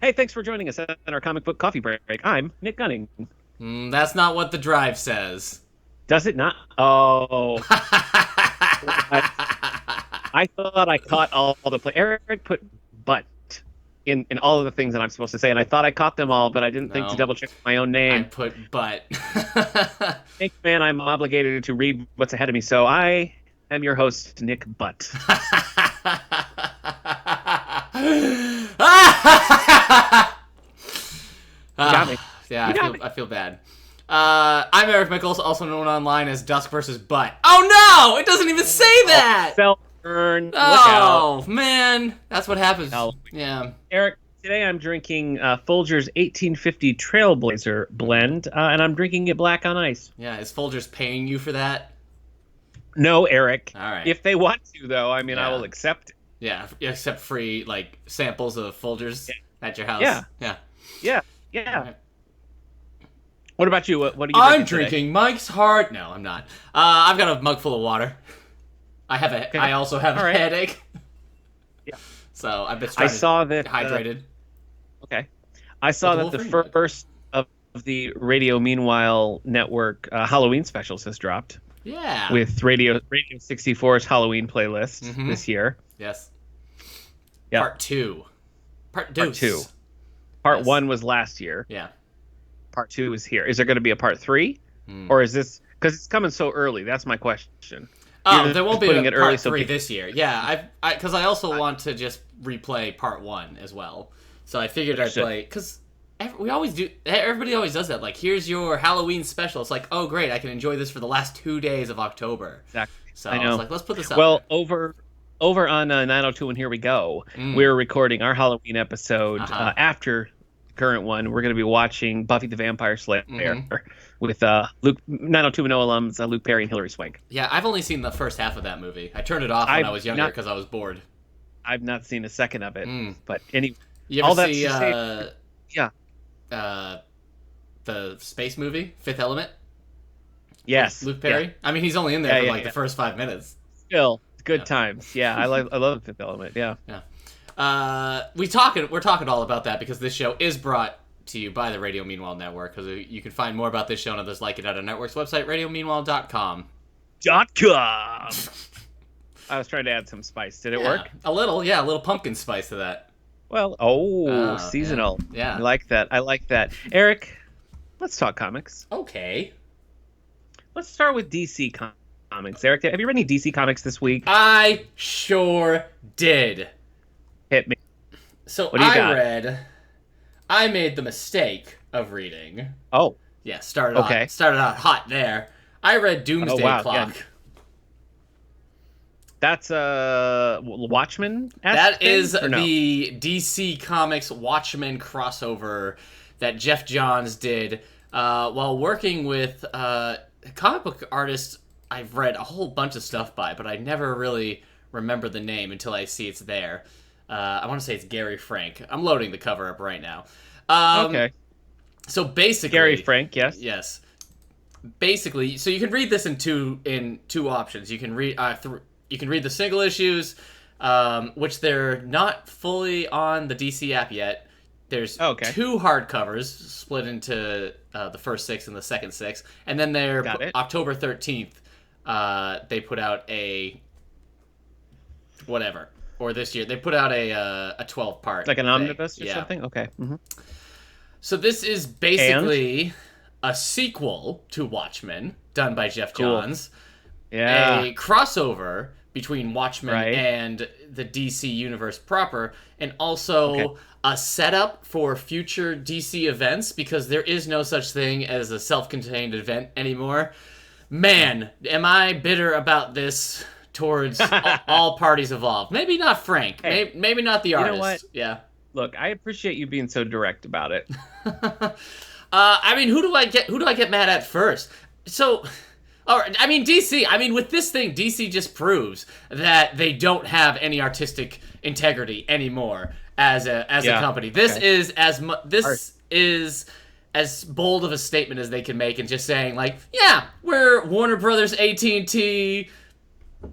Hey, thanks for joining us at our comic book coffee break. I'm Nick Gunning. That's not what the drive says. Does it not? Oh, I, I thought I caught all the play. Eric put "but" in all of the things that I'm supposed to say, and I thought I caught them all, but I didn't think to No, double check my own I name. put but. Thank man, I'm obligated to read what's ahead of me, so I am your host, Nick Butt. Got me. Yeah, You got me. I feel bad. I'm Eric Mickles, also known online as Dusk vs. Butt. Oh no! It doesn't even say that! Self-burn. Look out. Oh, man. That's what happens. No. Yeah. Eric, today I'm drinking Folgers 1850 Trailblazer blend, and I'm drinking it black on ice. Yeah, is Folgers paying you for that? No, Eric. All right. If they want to, though, I mean, I Yeah. will accept it. Yeah, except free, like, samples of Folgers at your house. Yeah. Yeah. Yeah, yeah. All right. What about you? What are you I'm drinking today? drinking Mike's Hard. No, I'm not. I've got a mug full of water. Okay. I also have All a right. headache. Yeah. So I've been I trying saw to that. get hydrated. Okay. I saw With the that the Wolverine first of the Radio Meanwhile Network Halloween specials has dropped Yeah. with Radio 64's Halloween playlist Mhm. this year. Yes. Yeah. Part 2. Part 2. Part Yes. 1 was last year. Yeah. Part 2 is here. Is there going to be a part 3? Or is this because it's coming so early? That's my question. Oh, You're there won't be putting a it early part so 3 people- this year. Yeah, because I also want to just replay part 1 as well. So I figured I'd Should. play because we always do. Everybody always does that. Like, here's your Halloween special. It's like, oh great, I can enjoy this for the last 2 days of October. Exactly. So I I know. was like, let's put this up. Well, there. over on 902 and Here We Go, we're recording our Halloween episode after the current one. We're going to be watching Buffy the Vampire Slayer with Luke 902 and alums Luke Perry and Hilary Swank. Yeah, I've only seen the first half of that movie. I turned it off when I was younger because I was bored. I've not seen a second of it, but anyway, You all ever that see to say, the space movie Fifth Element? yes, Luke Perry. yeah. I mean, he's only in there for Yeah. the first 5 minutes. Still good Yeah. times. Yeah, I love Fifth Element. Yeah. We're talking all about that because this show is brought to you by the Radio Meanwhile Network. Because you can find more about this show and others like it at our network's website, radiomeanwhile.com. .com. I was trying to add some spice. Did it work? A little pumpkin spice to that. Well, seasonal. Yeah. I like that. Eric, let's talk comics. Okay. Let's start with DC Comics. Eric, have you read any DC Comics this week? I sure did. Hit me. So What do you got? I made the mistake of reading. Oh, Yeah, started out hot there. I read Doomsday wow, Clock. yeah. That's Watchmen. That is the DC Comics Watchmen crossover that Jeff Johns did while working with comic book artists I've read a whole bunch of stuff by, but I never really remember the name until I see it's there. I want to say it's Gary Frank. I'm loading the cover up right now. Okay. So basically, Gary Frank, yes. Yes. Basically, so you can read this in two options. You can read you can read the single issues, which they're not fully on the DC app yet. There's two hardcovers split into the first 6 and the second 6, and then October 13th, they put out a whatever. Or this year they put out a 12-part, like an thing. omnibus or something. Okay. Mm-hmm. So this is basically a sequel to Watchmen, done by Jeff Johns. Yeah. A crossover between Watchmen and the DC universe proper, and also a setup for future DC events, because there is no such thing as a self-contained event anymore. Man, am I bitter about this towards all parties involved. Maybe not Frank. Hey, maybe not the artist. know what? Yeah. Look, I appreciate you being so direct about it. I mean, who do I get mad at first? So, I mean, DC. I mean, with this thing, DC just proves that they don't have any artistic integrity anymore as a company. This is is as bold of a statement as they can make, and just saying like, yeah, we're Warner Brothers, AT&T,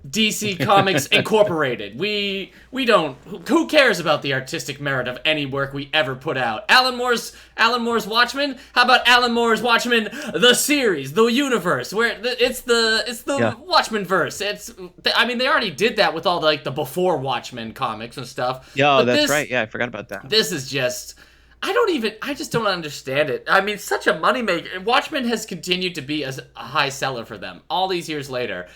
DC Comics Incorporated. We don't. Who cares about the artistic merit of any work we ever put out? Alan Moore's Watchmen. How about Alan Moore's Watchmen, the series, the universe, where it's the Watchmen verse. They already did that with all the before Watchmen comics and stuff. Yeah, that's right. Yeah, I forgot about that. This is just. I just don't understand it. I mean, such a moneymaker. Watchmen has continued to be a high seller for them all these years later.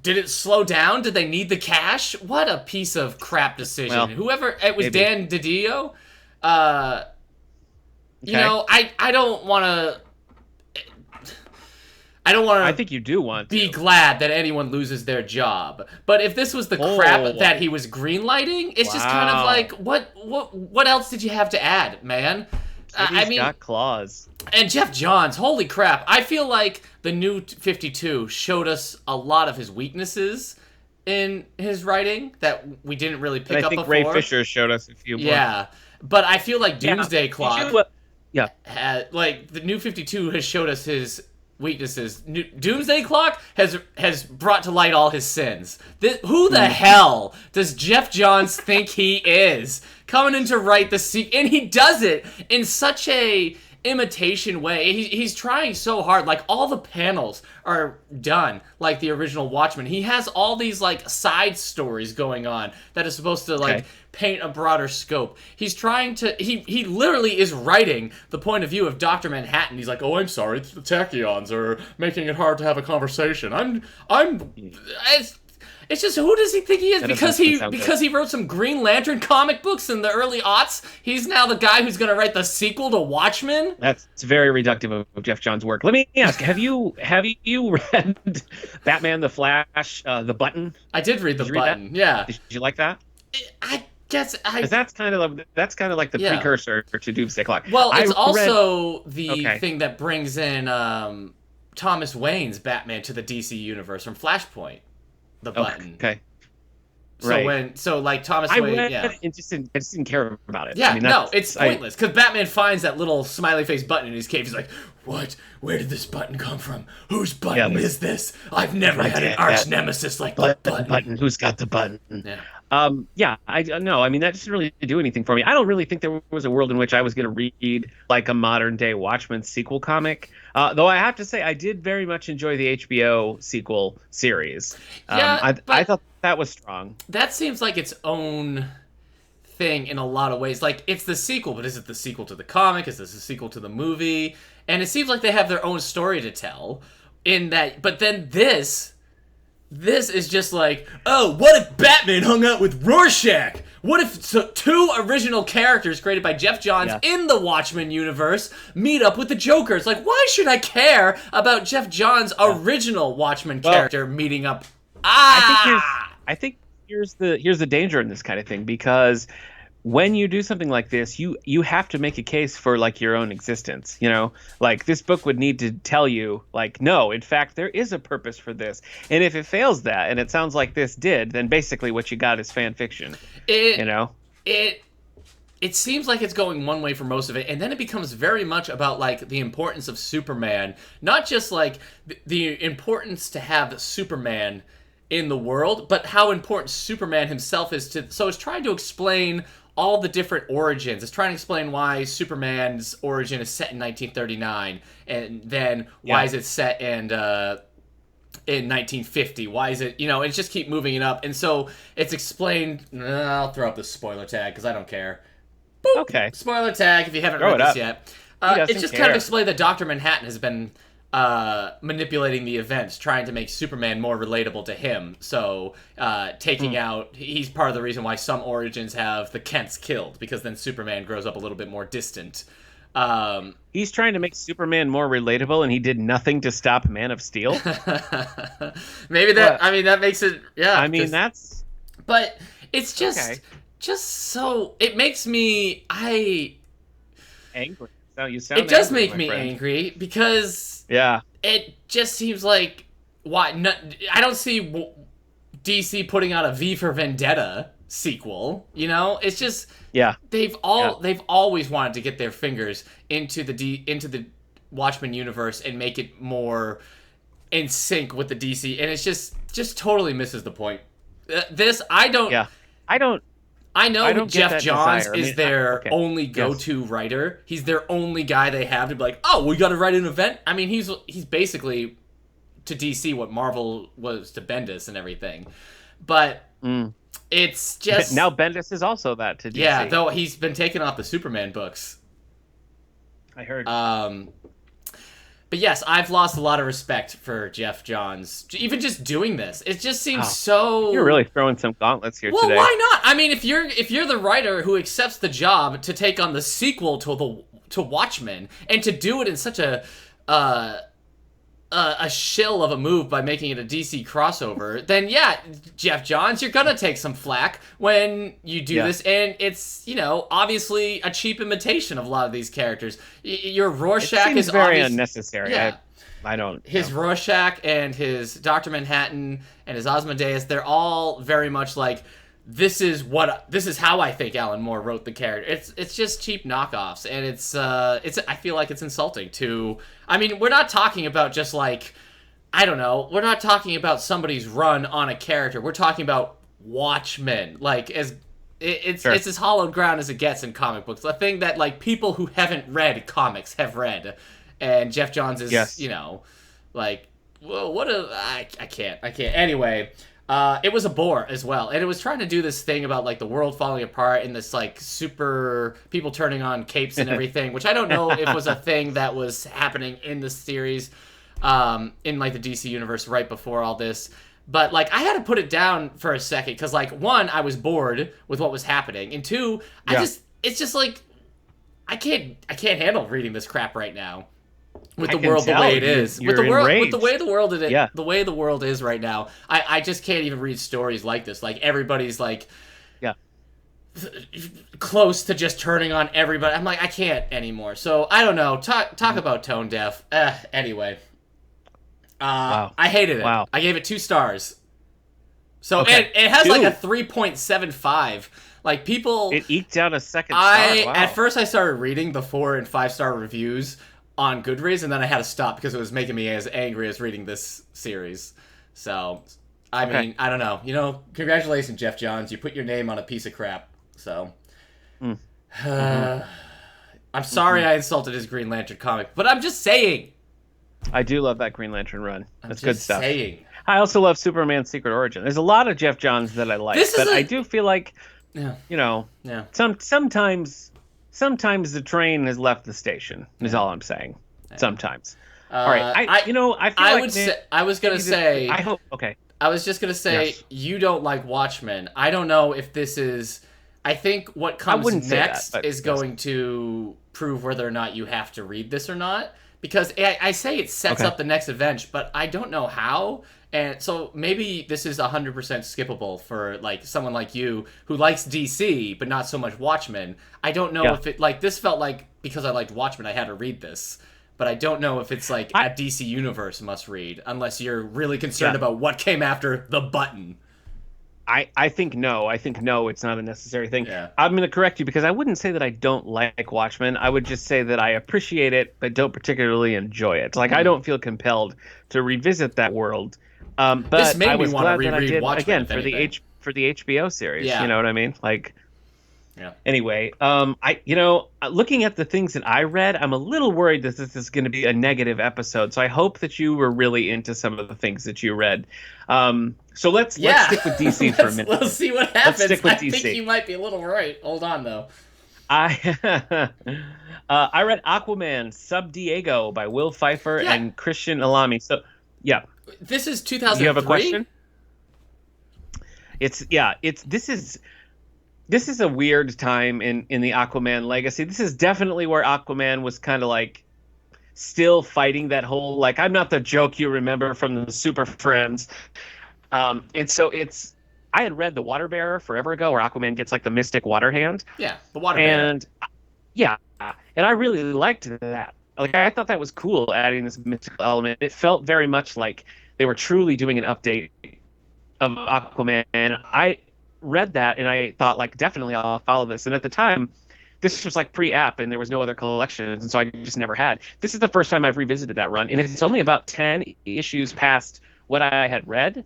Did it slow down? Did they need the cash? What a piece of crap decision. Well, it was maybe. Dan DiDio. You know, I don't want to. I think you do want to be glad that anyone loses their job. But if this was the crap that he was greenlighting, it's just kind of like, what else did you have to add, man? He's got claws. And Jeff Johns, holy crap. I feel like the New 52 showed us a lot of his weaknesses in his writing that we didn't really pick up before. I think Ray Fisher showed us a few more. Yeah, but I feel like Doomsday Clock, like the New 52 has showed us his weaknesses. Doomsday Clock has brought to light all his sins. Who the hell does Jeff Johns think he is? Coming in to write the sequel, and he does it in such a imitation way. He's trying so hard. Like, all the panels are done like the original Watchmen. He has all these side stories going on that is supposed to paint a broader scope. He's trying to he literally is writing the point of view of Dr. Manhattan. He's like, "Oh, I'm sorry, the tachyons are making it hard to have a conversation. It's just, who does he think he is? Because he wrote some Green Lantern comic books in the early aughts, he's now the guy who's going to write the sequel to Watchmen? That's very reductive of Jeff Johns' work. Let me ask, have you read Batman, the Flash, the Button? I did read the Button. Yeah. Did you like that? I guess because that's kind of like the precursor to Doomsday Clock. Well, it's also the thing that brings in Thomas Wayne's Batman to the DC universe from Flashpoint. The Button. Okay. So Thomas Wayne, I just didn't care about it. Yeah, it's pointless because Batman finds that little smiley face button in his cave. He's like, "What? Where did this button come from? Whose button is this? I've never had an arch nemesis like the button. Who's got the button?" Yeah. I know. I mean, that didn't really do anything for me. I don't really think there was a world in which I was going to read a modern day Watchmen sequel comic. Though I have to say, I did very much enjoy the HBO sequel series. I thought that was strong. That seems like its own thing in a lot of ways. It's the sequel, but is it the sequel to the comic? Is this a sequel to the movie? And it seems like they have their own story to tell in that. But then this is just like, oh, what if Batman hung out with Rorschach? What if two original characters created by Jeff Johns in the Watchmen universe meet up with the Joker? It's like, why should I care about Jeff Johns' original Watchmen character meeting up? I think here's the danger in this kind of thing, because when you do something like this, you have to make a case for your own existence. This book would need to tell you no, in fact, there is a purpose for this. And if it fails that, and it sounds like this did, then basically what you got is fan fiction. It seems like it's going one way for most of it, and then it becomes very much about the importance of Superman, not just the importance to have Superman in the world, but how important Superman himself is to. So it's trying to explain all the different origins. It's trying to explain why Superman's origin is set in 1939, and then why is it set in 1950? Why is it, it's just keep moving it up. And so it's explained. I'll throw up the spoiler tag because I don't care. Boop. Okay. Spoiler tag if you haven't read this yet. It's just kind of explained that Dr. Manhattan has been manipulating the events, trying to make Superman more relatable to him. So taking out, he's part of the reason why some origins have the Kents killed, because then Superman grows up a little bit more distant. He's trying to make Superman more relatable, and he did nothing to stop Man of Steel. Maybe that. I mean, that makes it. Yeah. I mean, that's. But it's just so it makes me angry. So you sound. It does make me angry because. Yeah. It just seems like I don't see DC putting out a V for Vendetta sequel. It's just they've always wanted to get their fingers into the Watchmen universe and make it more in sync with the DC, and it's just totally misses the point. This I don't. Yeah, I don't. I know I don't get Jeff that Johns desire. is their only go-to writer. He's their only guy they have to be like, oh, we got to write an event. I mean, he's basically to DC what Marvel was to Bendis and everything, but it's just now Bendis is also that to DC. Yeah, though he's been taken off the Superman books. I heard. But yes, I've lost a lot of respect for Jeff Johns. Even just doing this, it just seems so. You're really throwing some gauntlets here well, today. Why not? I mean, if you're the writer who accepts the job to take on the sequel to Watchmen and to do it in such a shill of a move by making it a DC crossover, then yeah, Jeff Johns, you're gonna take some flack when you do this, and it's obviously a cheap imitation of a lot of these characters. Your Rorschach is very unnecessary. Yeah. I don't. His Rorschach and his Dr. Manhattan and his Osmodeus, they're all very much like, this is how I think Alan Moore wrote the character. It's just cheap knockoffs, and it's I feel like it's insulting to. I mean, we're not talking about just like, I don't know, we're not talking about somebody's run on a character. We're talking about Watchmen. Like, it's as hollowed ground as it gets in comic books. A thing that like people who haven't read comics have read, and Jeff Johns is like, well, I can't. Anyway. It was a bore as well, and it was trying to do this thing about like the world falling apart and this like super people turning on capes and everything, which I don't know if was a thing that was happening in the series, in like the DC universe right before all this. But like I had to put it down for a second because like one, I was bored with what was happening, and two, it's just like I can't handle reading this crap right now. With the world the way it is, with the way the world is right now, I just can't even read stories like this. Like everybody's like, close to just turning on everybody. I'm like, I can't anymore. So I don't know. Talk about tone deaf. Anyway, wow. I hated it. Wow. I gave it 2 stars. So it has like a 3.75. Like people, it eked out a second star. Wow. At first I started reading the 4 and 5-star reviews on Goodreads, and then I had to stop because it was making me as angry as reading this series. So, I mean, I don't know. Congratulations, Jeff Johns. You put your name on a piece of crap. So, I'm sorry I insulted his Green Lantern comic, but I'm just saying. I do love that Green Lantern run. That's good stuff. Saying. I also love Superman's Secret Origin. There's a lot of Jeff Johns that I like, but I do feel like, sometimes the train has left the station. Is all I'm saying. Yeah. Sometimes. All right. I was just gonna say you don't like Watchmen. I don't know if this is. I think what comes next is going to prove whether or not you have to read this or not. Because I say it sets up the next event, but I don't know how. And so maybe this is 100% skippable for like someone like you who likes DC but not so much Watchmen. I don't know if it like this felt like because I liked Watchmen I had to read this, but I don't know if it's like a DC universe must read unless you're really concerned about what came after the button. I think no. I think no, it's not a necessary thing. Yeah. I'm going to correct you because I wouldn't say that I don't like Watchmen. I would just say that I appreciate it but don't particularly enjoy it. Like I don't feel compelled to revisit that world. But this made I was me want glad to reread that I did Watchmen again for the HBO series. Yeah. You know what I mean? Like, yeah. Anyway, looking at the things that I read, I'm a little worried that this is going to be a negative episode. So I hope that you were really into some of the things that you read. So let's stick with DC for a minute. Let's see what happens. Let's stick with DC. I think you might be a little right. Hold on though. I read Aquaman Sub Diego by Will Pfeiffer and Christian Alami. So yeah. This is 2003? You have a question? This is a weird time in the Aquaman legacy. This is definitely where Aquaman was kind of like still fighting that whole like I'm not the joke you remember from the Super Friends. And so I had read The Water Bearer forever ago where Aquaman gets like the mystic water hand. Yeah, the Water Bearer. And I really liked that. Like I thought that was cool, adding this mystical element. It felt very much like they were truly doing an update of Aquaman. And I read that and I thought, like, definitely I'll follow this. And at the time, this was like pre-app and there was no other collections, and so I just never had. This is the first time I've revisited that run, and it's only about 10 issues past what I had read.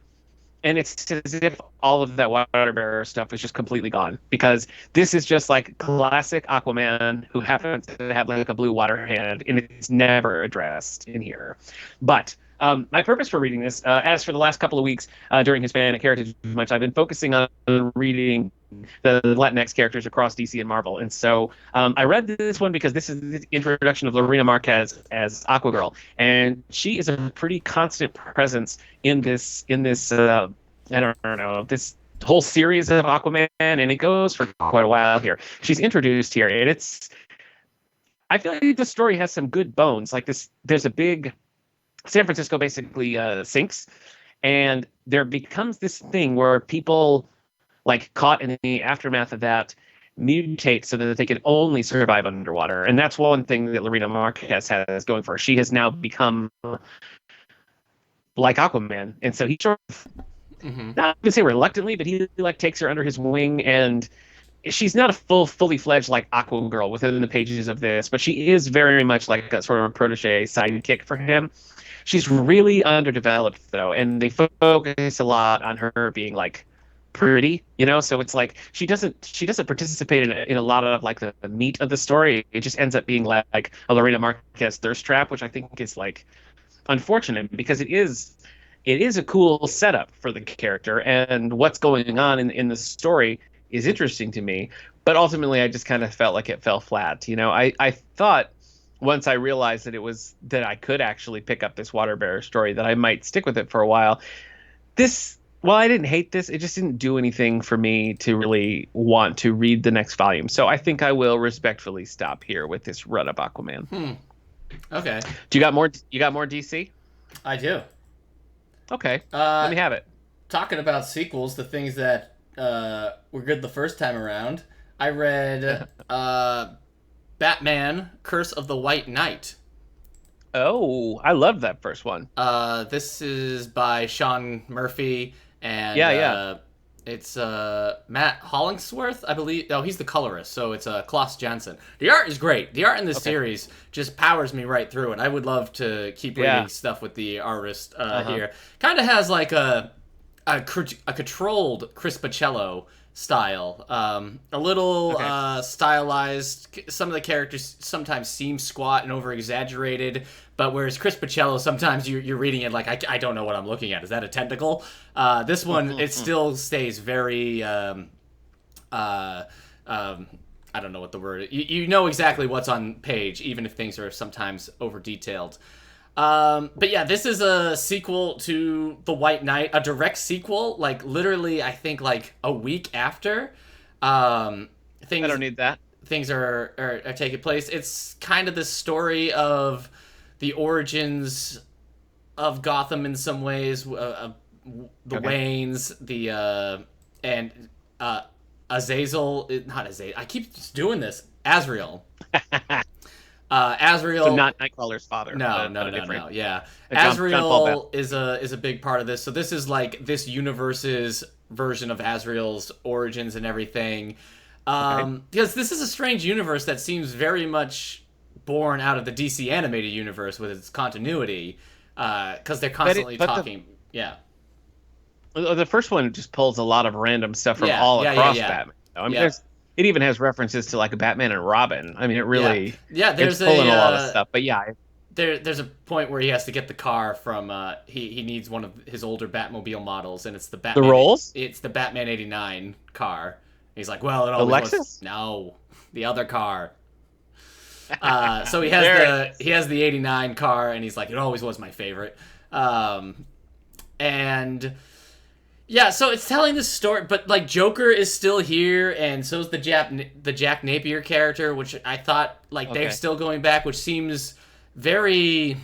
And it's as if all of that water bearer stuff is just completely gone, because this is just like classic Aquaman who happens to have like a blue water hand, and it's never addressed in here. But my purpose for reading this, as for the last couple of weeks during Hispanic Heritage Month, I've been focusing on reading the Latinx characters across DC and Marvel. And so I read this one because this is the introduction of Lorena Marquez as Aquagirl, and she is a pretty constant presence in this I don't know, this whole series of Aquaman, and it goes for quite a while here. She's introduced here, and I feel like the story has some good bones. Like this, there's a big San Francisco basically sinks, and there becomes this thing where people like caught in the aftermath of that mutate so that they can only survive underwater. And that's one thing that Lorena Marquez has going for her. She has now become like Aquaman, and so he sort of, not to say reluctantly, but he like takes her under his wing, and she's not a fully fledged like Aquagirl within the pages of this, but she is very much like a sort of a protege sidekick for him. She's really underdeveloped though, and they focus a lot on her being like pretty, so it's like she doesn't participate in a lot of like the meat of the story. It just ends up being like a Lorena Marquez thirst trap, which I think is like unfortunate, because it is a cool setup for the character, and what's going on in the story is interesting to me. But ultimately I just kind of felt like it fell flat. I thought once I realized that I could actually pick up this water bearer story, that I might stick with it for a while. Well, I didn't hate this. It just didn't do anything for me to really want to read the next volume. So I think I will respectfully stop here with this run of Aquaman. Okay. Do you got more? You got more DC? I do. Okay. Let me have it. Talking about sequels, the things that were good the first time around, I read Batman: Curse of the White Knight. Oh, I loved that first one. This is by Sean Murphy, and it's Matt Hollingsworth, I believe. Oh, he's the colorist, so it's Klaus Janson. The art is great. The art in this series just powers me right through, and I would love to keep reading stuff with the artist here. Kind of has like a controlled Chris Pacello style, a little stylized. Some of the characters sometimes seem squat and over exaggerated, but whereas Chris Pacello, sometimes you're reading it like I don't know what I'm looking at. Is that a tentacle? This one it still stays very I don't know what the word. You know exactly what's on page, even if things are sometimes over detailed. But yeah, this is a sequel to The White Knight, a direct sequel, like literally I think like a week after things. I don't need that. Things are taking place. It's kind of the story of the origins of Gotham in some ways, the Waynes, and Azazel, not Azazel. I keep just doing this. Azrael. Azrael. So not Nightcrawler's father. No. Yeah, Azrael is a big part of this. So this is like this universe's version of Azrael's origins and everything. Because this is a strange universe that seems very much born out of the DC animated universe with its continuity. Because they're constantly talking. The first one just pulls a lot of random stuff from all across Batman. I mean, it even has references to like Batman and Robin. I mean, it really there's pulling a lot of stuff. But there's a point where he has to get the car from he needs one of his older Batmobile models, and it's the Batman. The Rolls? It's the Batman '89 car. He's like, well, it always was. No, the other car. So he has the '89 car, and he's like, it always was my favorite. And yeah, so it's telling this story, but like Joker is still here, and so is the Jack Napier character, which I thought like they're still going back, which seems very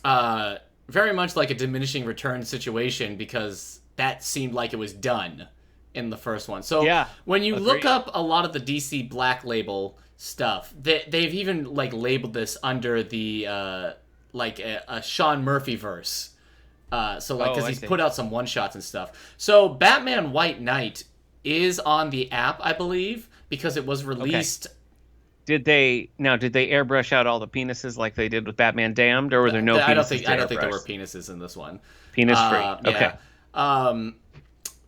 much like a diminishing return situation, because that seemed like it was done in the first one. So when you look up a lot of the DC Black Label stuff, they've even like labeled this under the like a Sean Murphy verse. So like, because he's put out some one shots and stuff. So Batman White Knight is on the app, I believe, because it was released Did they airbrush out all the penises like they did with Batman Damned, or were there no penises? I don't think there were penises in this one. Penis free. Okay. Yeah.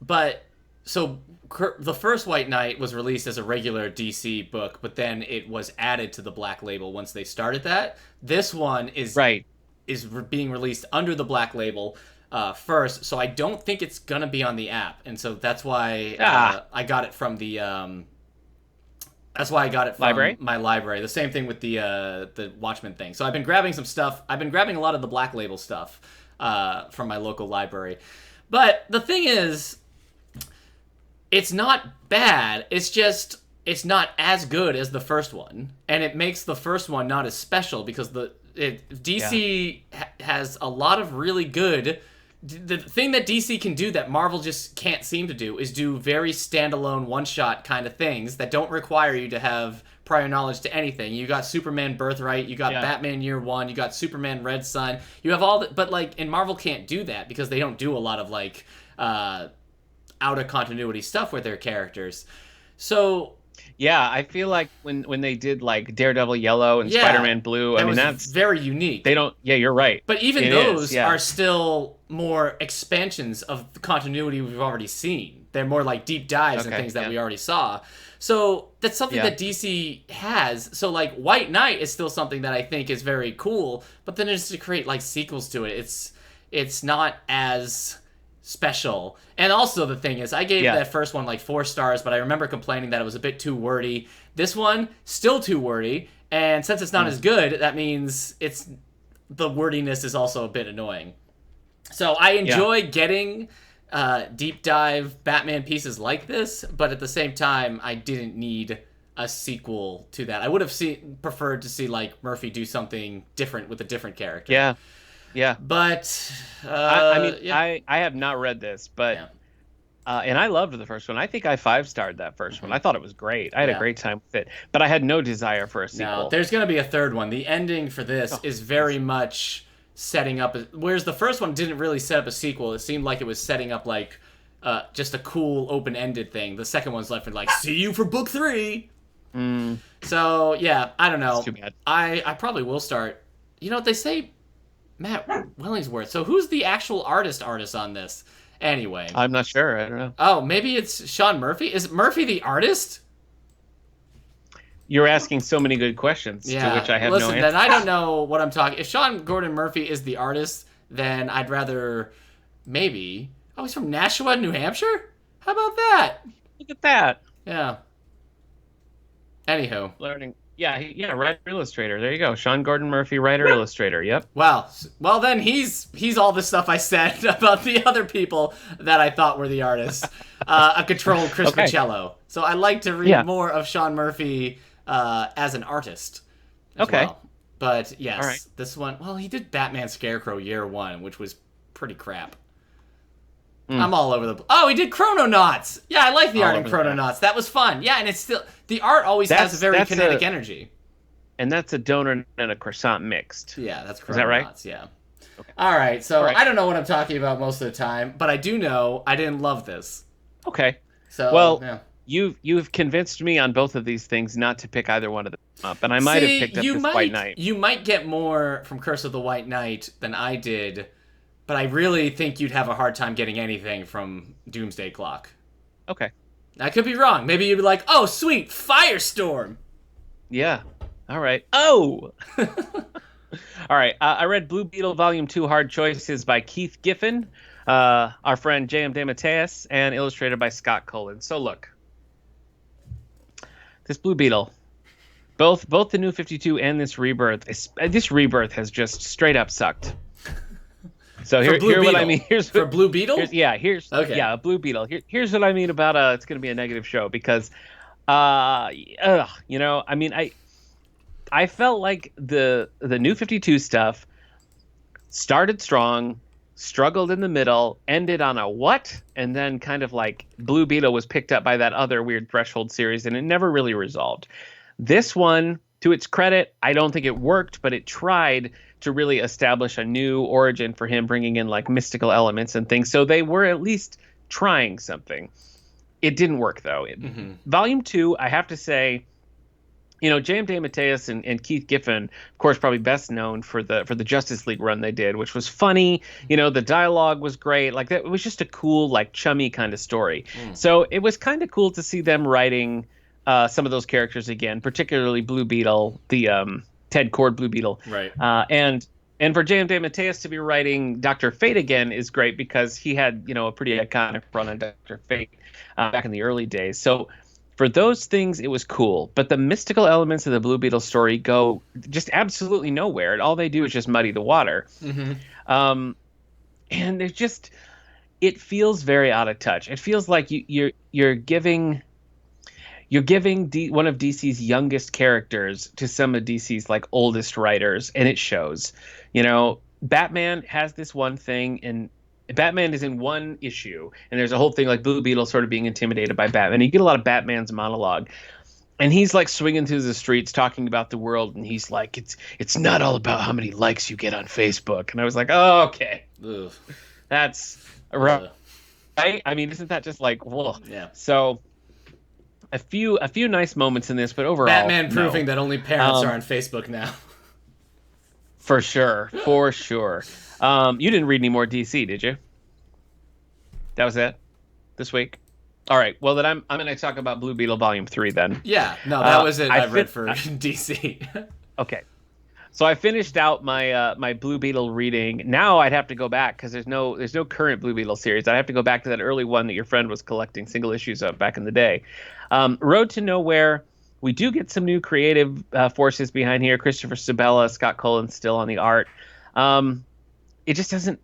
But so the first White Knight was released as a regular DC book, but then it was added to the Black Label once they started that. This one is being released under the Black Label first, so I don't think it's gonna be on the app, and so that's why I got it from the. That's why I got it from my library. The same thing with the Watchmen thing. So I've been grabbing some stuff. I've been grabbing a lot of the Black Label stuff from my local library. But the thing is, it's not bad. It's just it's not as good as the first one, and it makes the first one not as special because DC has a lot of really good. The thing that DC can do that Marvel just can't seem to do is do very standalone one-shot kind of things that don't require you to have prior knowledge to anything. You got Superman Birthright, you got Batman Year One, you got Superman Red Sun. You have all but like, and Marvel can't do that because they don't do a lot of like out of continuity stuff with their characters. So yeah, I feel like when they did like Daredevil Yellow and Spider-Man Blue, I mean that's very unique. They don't. Yeah, you're right. But even those are still more expansions of the continuity we've already seen. They're more like deep dives and things that we already saw. So that's something that DC has. So like White Knight is still something that I think is very cool. But then it's to create like sequels to it. It's not as special. And also the thing is, I gave that first one like 4 stars, but I remember complaining that it was a bit too wordy. This one, still too wordy, and since it's not as good, that means the wordiness is also a bit annoying. So I enjoy getting deep dive Batman pieces like this, but at the same time, I didn't need a sequel to that. I would have preferred to see like Murphy do something different with a different character. Yeah, but I have not read this, but and I loved the first one. I think I 5-starred that first one. I thought it was great. I had a great time with it, but I had no desire for a sequel. No, there's going to be a third one. The ending for this is very much setting up, whereas the first one didn't really set up a sequel. It seemed like it was setting up like just a cool open-ended thing. The second one's left for like, see you for book 3. So yeah, I don't know. That's too bad. I probably will start. You know what they say? Matt Willingsworth. So who's the actual artist on this? Anyway. I'm not sure. I don't know. Oh, maybe it's Sean Murphy? Is Murphy the artist? You're asking so many good questions to which I have no answer. Then I don't know what I'm talking. If Sean Gordon Murphy is the artist, then I'd rather maybe. Oh, he's from Nashua, New Hampshire? How about that? Look at that. Yeah. Anywho. Learning. Yeah, writer illustrator. There you go. Sean Gordon Murphy, writer illustrator. Yep. Wow. Well, then he's all the stuff I said about the other people that I thought were the artists. A controlled Chris Michello. So I like to read more of Sean Murphy as an artist. Well. But yes, this one. Well, he did Batman Scarecrow Year One, which was pretty crap. I'm all over the... Oh, he did Chrononauts! Yeah, I like the art in Chrononauts. That was fun. Yeah, and it's still... The art always has a very kinetic energy. And that's a donut and a croissant mixed. Yeah, that's Chrononauts. Is that right? Yeah. Okay. All right, so I don't know what I'm talking about most of the time, but I do know I didn't love this. Okay. So, you've convinced me on both of these things not to pick either one of them up, and I might have picked up this White Knight. You might get more from Curse of the White Knight than I did, but I really think you'd have a hard time getting anything from Doomsday Clock. Okay. I could be wrong. Maybe you'd be like, oh, sweet, Firestorm. Yeah. All right. Oh! All right. I read Blue Beetle Volume 2 Hard Choices by Keith Giffen, our friend J.M. DeMatteis, and illustrated by Scott Cullen. So look. This Blue Beetle, both the New 52 and this Rebirth has just straight up sucked. So here's what I mean. Here's for Blue Beetle. Blue Beetle. Here's what I mean about it's going to be a negative show because, I mean, I felt like the New 52 stuff started strong, struggled in the middle, ended on a what, and then kind of like Blue Beetle was picked up by that other weird Threshold series, and it never really resolved. This one, to its credit, I don't think it worked, but it tried to really establish a new origin for him, bringing in like mystical elements and things. So they were at least trying something. It didn't work though. Volume 2, I have to say, J.M. DeMatteis and Keith Giffen, of course, probably best known for the Justice League run they did, which was funny. The dialogue was great. Like that, it was just a cool, like chummy kind of story. So it was kind of cool to see them writing some of those characters again, particularly Blue Beetle, the Ted Kord Blue Beetle. Right. And for J.M. DeMatteis to be writing Dr. Fate again is great because he had, a pretty iconic run on Dr. Fate back in the early days. So for those things, it was cool. But the mystical elements of the Blue Beetle story go just absolutely nowhere. And all they do is just muddy the water. And it feels very out of touch. It feels like you're giving one of DC's youngest characters to some of DC's like oldest writers, and it shows. Batman has this one thing, and Batman is in one issue, and there's a whole thing like Blue Beetle sort of being intimidated by Batman. And you get a lot of Batman's monologue, and he's like swinging through the streets talking about the world, and he's like, it's not all about how many likes you get on Facebook. And I was like, oh, okay. Ugh. That's right. I mean, isn't that just like, whoa? Yeah. So a few nice moments in this, but overall, Batman proving that only parents are on Facebook now. For sure. You didn't read any more DC, did you? That was it this week? All right. Well, then I'm going to talk about Blue Beetle Volume 3 then. Yeah. No, that was it. I've read for DC. Okay. So I finished out my my Blue Beetle reading. Now I'd have to go back because there's no current Blue Beetle series. I'd have to go back to that early one that your friend was collecting single issues of back in the day. Road to Nowhere. We do get some new creative forces behind here. Christopher Sabella, Scott Cullen still on the art. It just doesn't,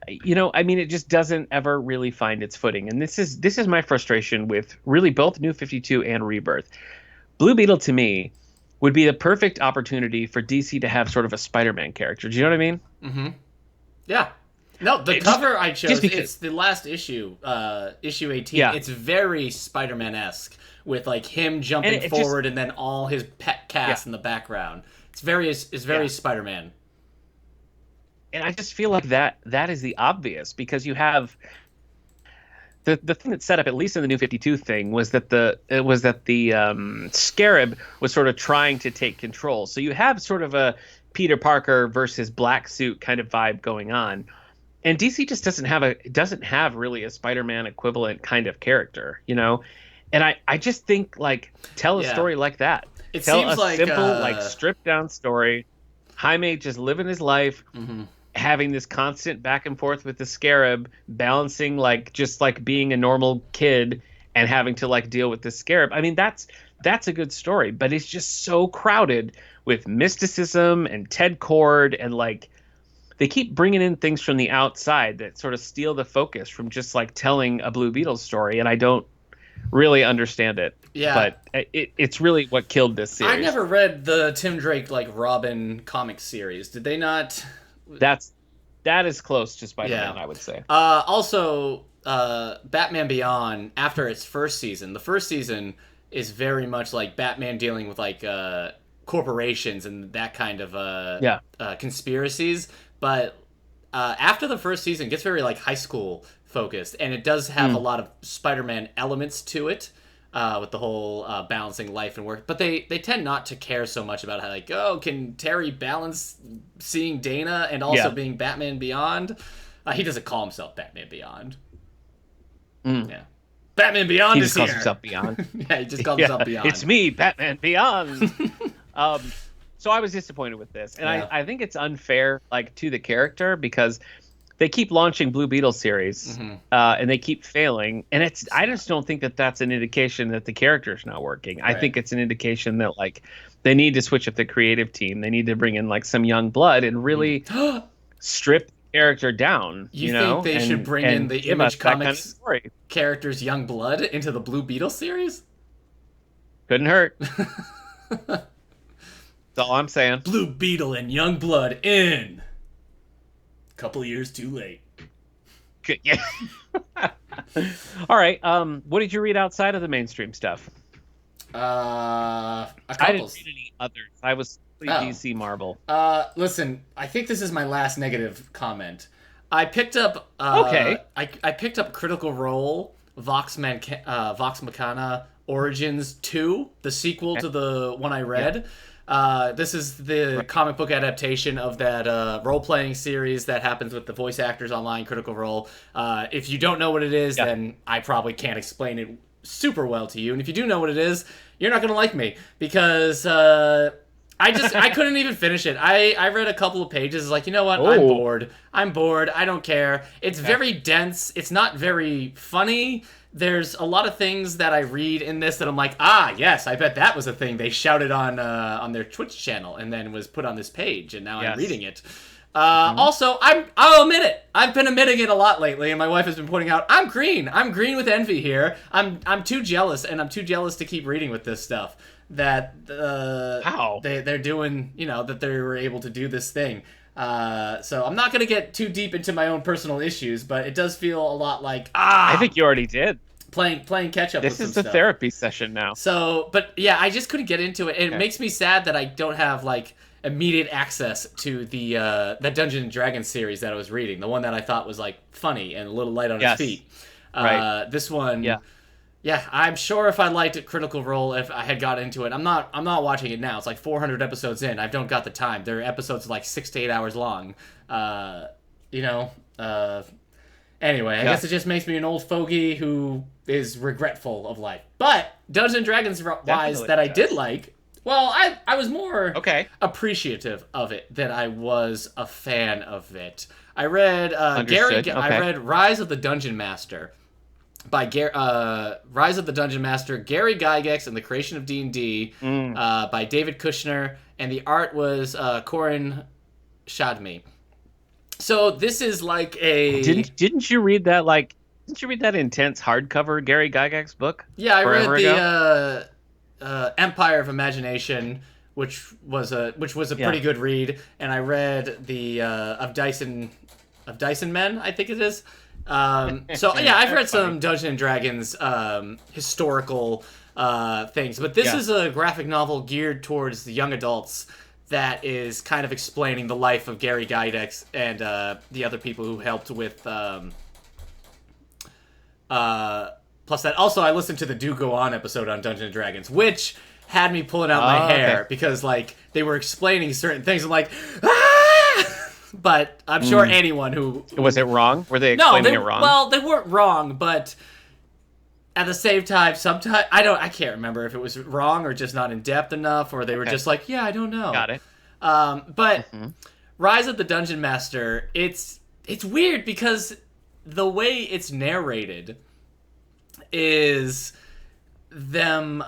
it just doesn't ever really find its footing. And this is my frustration with really both New 52 and Rebirth. Blue Beetle to me would be the perfect opportunity for DC to have sort of a Spider-Man character. Do you know what I mean? Mm-hmm. Yeah. No, the cover I chose, it's the last issue, issue 18. Yeah. It's very Spider-Man-esque with like him jumping forward and then all his pet cast in the background. It's very Spider-Man. And I just feel like that is the obvious, because you have the thing that set up, at least in the New 52 thing, was that the Scarab was sort of trying to take control. So you have sort of a Peter Parker versus Black Suit kind of vibe going on. And DC just doesn't have really a Spider-Man equivalent kind of character, And I just think, like, tell a story like that. Tell a simple, stripped down story. Jaime just living his life, having this constant back and forth with the Scarab, balancing just being a normal kid and having to deal with the Scarab. I mean, that's a good story, but it's just so crowded with mysticism and Ted Kord, and they keep bringing in things from the outside that sort of steal the focus from just telling a Blue Beetle story, and I don't really understand it. Yeah, but it's really what killed this series. I never read the Tim Drake Robin comic series. Did they not? That is close to Spider-Man, I would say. Also, Batman Beyond, after its first season, the first season is very much like Batman dealing with corporations and that kind of conspiracies. But after the first season, it gets very like high school focused, and it does have a lot of Spider-Man elements to it, with the whole balancing life and work. But they tend not to care so much about how like, oh, can Terry balance seeing Dana and also being Batman Beyond? He doesn't call himself Batman Beyond. Yeah. Batman Beyond is here. He just calls himself Beyond. Yeah, he just calls himself Beyond. It's me, Batman Beyond. So I was disappointed with this. And I think it's unfair, to the character, because they keep launching Blue Beetle series, and they keep failing. And I just don't think that that's an indication that the character's not working. Right. I think it's an indication that, they need to switch up the creative team. They need to bring in, some young blood and really strip character down. You think they should bring in the Image Comics kind of characters Young Blood into the Blue Beetle series? Couldn't hurt. That's all I'm saying. Blue Beetle and Young Blood in. Couple years too late. Good, yeah. All right. What did you read outside of the mainstream stuff? A couple. I didn't read any others. I was DC Marvel. Listen, I think this is my last negative comment. I picked up I picked up Critical Role, Vox Machina Origins 2, the sequel to the one I read. This is the comic book adaptation of that role-playing series that happens with the voice actors online, Critical Role. If you don't know what it is, then I probably can't explain it super well to you. And if you do know what it is, you're not going to like me, because I couldn't even finish it. I read a couple of pages, like, you know what, I'm bored, I don't care. It's very dense, it's not very funny. There's a lot of things that I read in this that I'm like, yes, I bet that was a thing they shouted on their Twitch channel and then was put on this page, and now I'm reading it. Also, I'll admit it. I've been admitting it a lot lately, and my wife has been pointing out, I'm green with envy here. I'm too jealous, and I'm too jealous to keep reading with this stuff. That they're doing, that they were able to do this thing. So I'm not going to get too deep into my own personal issues, but it does feel a lot like, I think you already did. Playing catch up with some stuff. This is the therapy session now. So, but yeah, I just couldn't get into it. And it makes me sad that I don't have, like, immediate access to the Dungeons and Dragons series that I was reading. The one that I thought was, like, funny and a little light on its feet. This one... Yeah, I'm sure if I liked it, Critical Role, if I had got into it. I'm not watching it now. It's like 400 episodes in. I don't got the time. Their episodes are like 6 to 8 hours long. Anyway, I guess it just makes me an old fogey who is regretful of life. But Dungeons and Dragons wise, that I did like, well, I was more appreciative of it than I was a fan of it. I read I read Rise of the Dungeon Master by Rise of the Dungeon Master, Gary Gygax and the Creation of D&D, by David Kushner, and the art was Corin Shadmi. So this is like a... Didn't you read that intense hardcover Gary Gygax book? Yeah, I read the Empire of Imagination, which was a pretty good read, and I read the of Dyson Men, I think it is. I've read some Dungeons and Dragons historical things, but this is a graphic novel geared towards the young adults that is kind of explaining the life of Gary Gygax and the other people who helped with. Plus that, also I listened to the Do Go On episode on Dungeons and Dragons, which had me pulling out my hair because like they were explaining certain things. I'm like, But I'm sure anyone who... Was it wrong? Were they explaining it wrong? Well, they weren't wrong, but at the same time, sometimes... I can't remember if it was wrong or just not in-depth enough, or they were just like, yeah, I don't know. Got it. But Rise of the Dungeon Master, it's weird because the way it's narrated is them...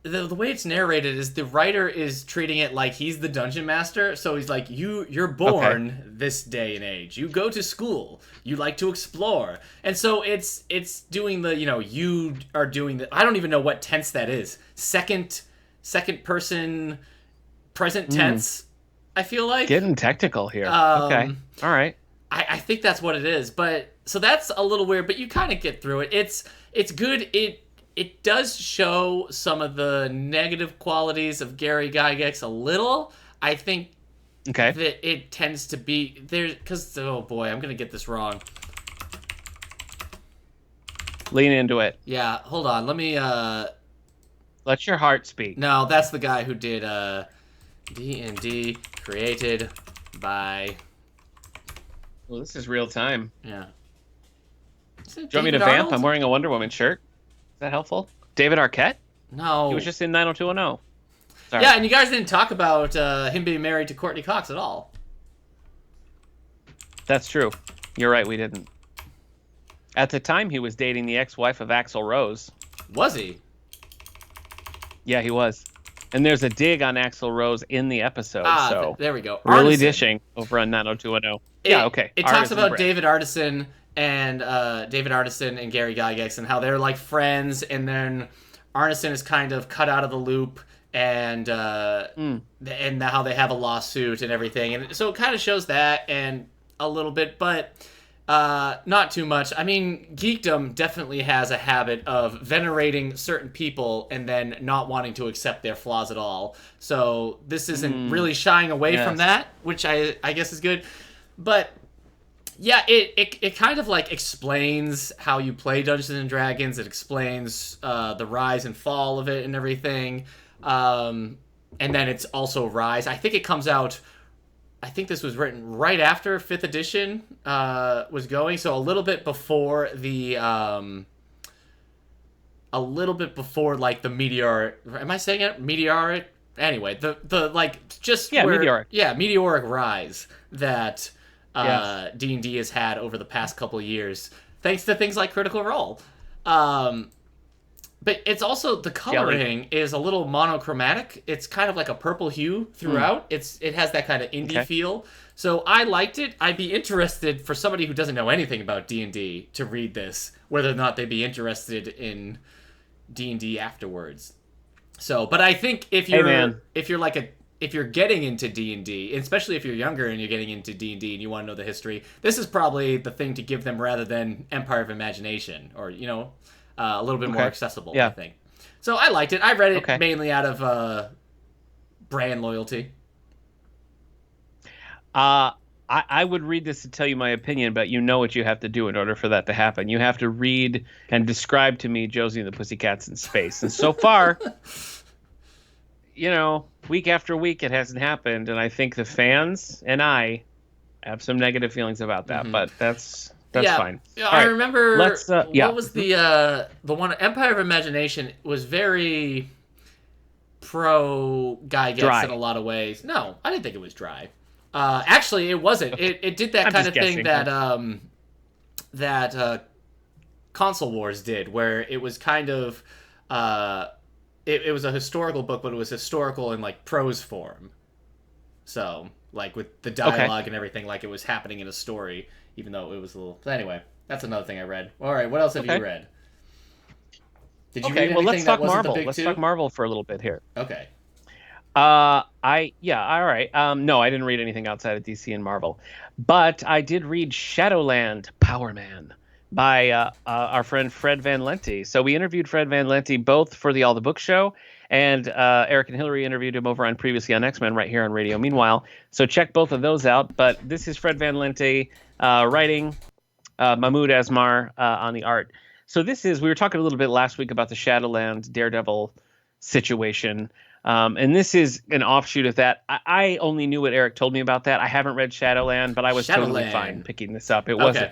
The way it's narrated is the writer is treating it like he's the dungeon master. So he's like, you're born this day and age. You go to school. You like to explore. And so it's doing the, you are doing the, I don't even know what tense that is. Second person present tense, I feel like. Getting technical here. Okay. All right. I think that's what it is. But so that's a little weird, but you kind of get through it. It's good. It does show some of the negative qualities of Gary Gygax a little. I think that it tends to be there because, oh boy, I'm gonna get this wrong. Lean into it. Yeah, hold on. Let me. Let your heart speak. No, that's the guy who did D&D created by. Well, this is real time. Yeah. Do you want me to vamp? I'm wearing a Wonder Woman shirt. Is that helpful? David Arquette? No. He was just in 90210. Sorry. Yeah, and you guys didn't talk about him being married to Courtney Cox at all. That's true. You're right, we didn't. At the time, he was dating the ex-wife of Axl Rose. Was he? Yeah, he was. And there's a dig on Axl Rose in the episode. So there we go. Really dishing over on 90210. Yeah, okay. It talks about David Artisan and Gary Gygax and how they're like friends, and then Arneson is kind of cut out of the loop, and how they have a lawsuit and everything, and so it kind of shows that and a little bit, but not too much. I mean, geekdom definitely has a habit of venerating certain people and then not wanting to accept their flaws at all. So this isn't really shying away from that, which I guess is good, but. Yeah, it kind of like explains how you play Dungeons and Dragons. It explains the rise and fall of it and everything. And then it's also Rise. I think it comes out. I think this was written right after 5th edition was going, so a little bit before the like the meteoric. Am I saying it? Meteoric. Anyway, the like just meteoric. Yeah, meteoric rise that D&D has had over the past couple of years, thanks to things like Critical Role. But it's also, the coloring is a little monochromatic. It's kind of like a purple hue throughout. It has that kind of indie feel. So I liked it. I'd be interested, for somebody who doesn't know anything about D&D, to read this, whether or not they'd be interested in D&D afterwards. So, but I think if you're getting into D&D, especially if you're younger and you're getting into D&D and you want to know the history, this is probably the thing to give them rather than Empire of Imagination, or a little bit more accessible, I think. So I liked it. I read it mainly out of brand loyalty. I would read this to tell you my opinion, but you know what you have to do in order for that to happen. You have to read and describe to me Josie and the Pussycats in space. And so far, week after week, it hasn't happened. And I think the fans and I have some negative feelings about that, but that's fine. Yeah, I remember. What was the one? Empire of Imagination was very pro Guy Getz dry in a lot of ways. No, I didn't think it was dry. Actually, it wasn't. It did that kind of thing that Console Wars did, where it was kind of it was a historical book, but it was historical in like prose form. So like with the dialogue and everything, like it was happening in a story. Even though it was a little... Anyway, that's another thing I read. All right, what else have you read? Did you read anything let's that talk wasn't Marvel. the big Let's two? talk Marvel for a little bit here. Okay. All right. No, I didn't read anything outside of DC and Marvel. But I did read Shadowland Powerman by our friend Fred Van Lente. So we interviewed Fred Van Lente both for the All the Book Show, and Eric and Hillary interviewed him over on Previously on X-Men right here on Radio Meanwhile. So check both of those out. But this is Fred Van Lente writing, Mahmoud Asmar on the art. So we were talking a little bit last week about the Shadowland Daredevil situation. And this is an offshoot of that. I only knew what Eric told me about that. I haven't read Shadowland, but I was totally fine picking this up. It wasn't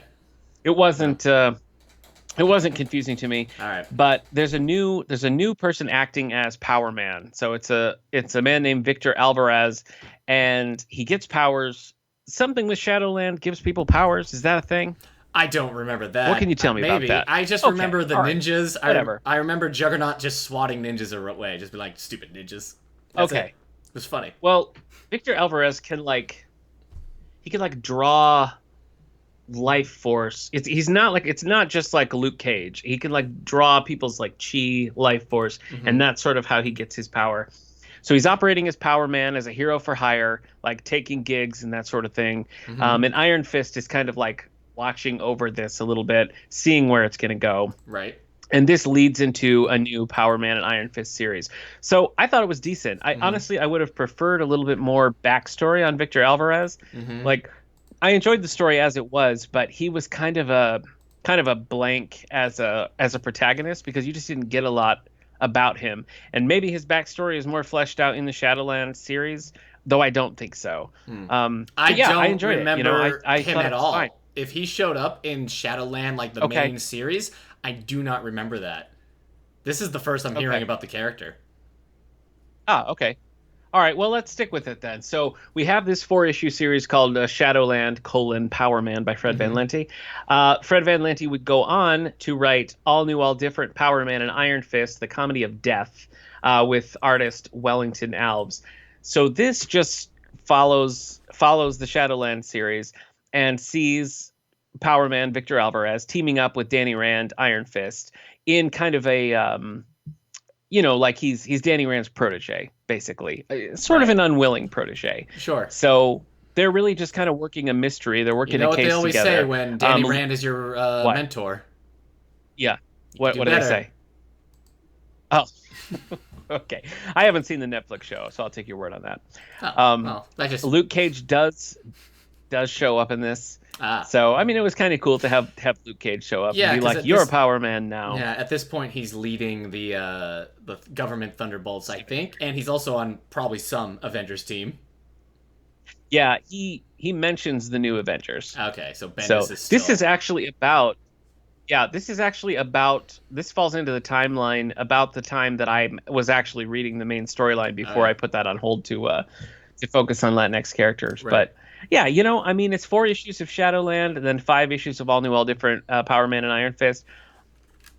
confusing to me. All right. But there's a new person acting as Powerman. So it's a man named Victor Alvarez, and he gets powers. Something with Shadowland gives people powers. Is that a thing? I don't remember that. What can you tell me about that? I just remember the ninjas. Whatever. I remember Juggernaut just swatting ninjas away. Just be like, stupid ninjas. That's it. It was funny. Well, Victor Alvarez can draw life force. It's not just like Luke Cage. He can draw people's chi life force, and that's sort of how he gets his power. So he's operating as Power Man, as a hero for hire, taking gigs and that sort of thing. And Iron Fist is kind of watching over this a little bit, seeing where it's going to go. Right. And this leads into a new Power Man and Iron Fist series. So I thought it was decent. Honestly, I would have preferred a little bit more backstory on Victor Alvarez. I enjoyed the story as it was, but he was kind of a blank as a protagonist, because you just didn't get a lot about him. And maybe his backstory is more fleshed out in the Shadowland series, though I don't think so. I enjoyed remember it. I him thought at it was all. fine. If he showed up in Shadowland, the main series, I do not remember that. This is the first I'm hearing about the character. Okay. All right, well, let's stick with it then. So we have this 4-issue series called Shadowland: Powerman by Fred Van Lente. Fred Van Lente would go on to write All New, All Different Powerman and Iron Fist, the Comedy of Death, with artist Wellington Alves. So this just follows the Shadowland series and sees Powerman Victor Alvarez teaming up with Danny Rand, Iron Fist, in kind of a he's Danny Rand's protege, basically, sort of an unwilling protege. Sure. So they're really just kind of working a mystery. They're working a case together. You know what they always say when Danny Rand is your mentor? Yeah. What do they say? Oh, okay. I haven't seen the Netflix show, so I'll take your word on that. Luke Cage does does show up in this. Ah. So I mean, it was kind of cool to have Luke Cage show up and be like, "You're a Power Man now." Yeah, at this point, he's leading the government Thunderbolts, I think, and he's also on probably some Avengers team. Yeah, he mentions the new Avengers. Okay, so Bendis is still... This is actually about... Yeah, this falls into the timeline about the time that I was actually reading the main storyline before I put that on hold to focus on Latinx characters. Right. But yeah, I mean, it's 4 issues of Shadowland and then 5 issues of all new, all different Power Man and Iron Fist.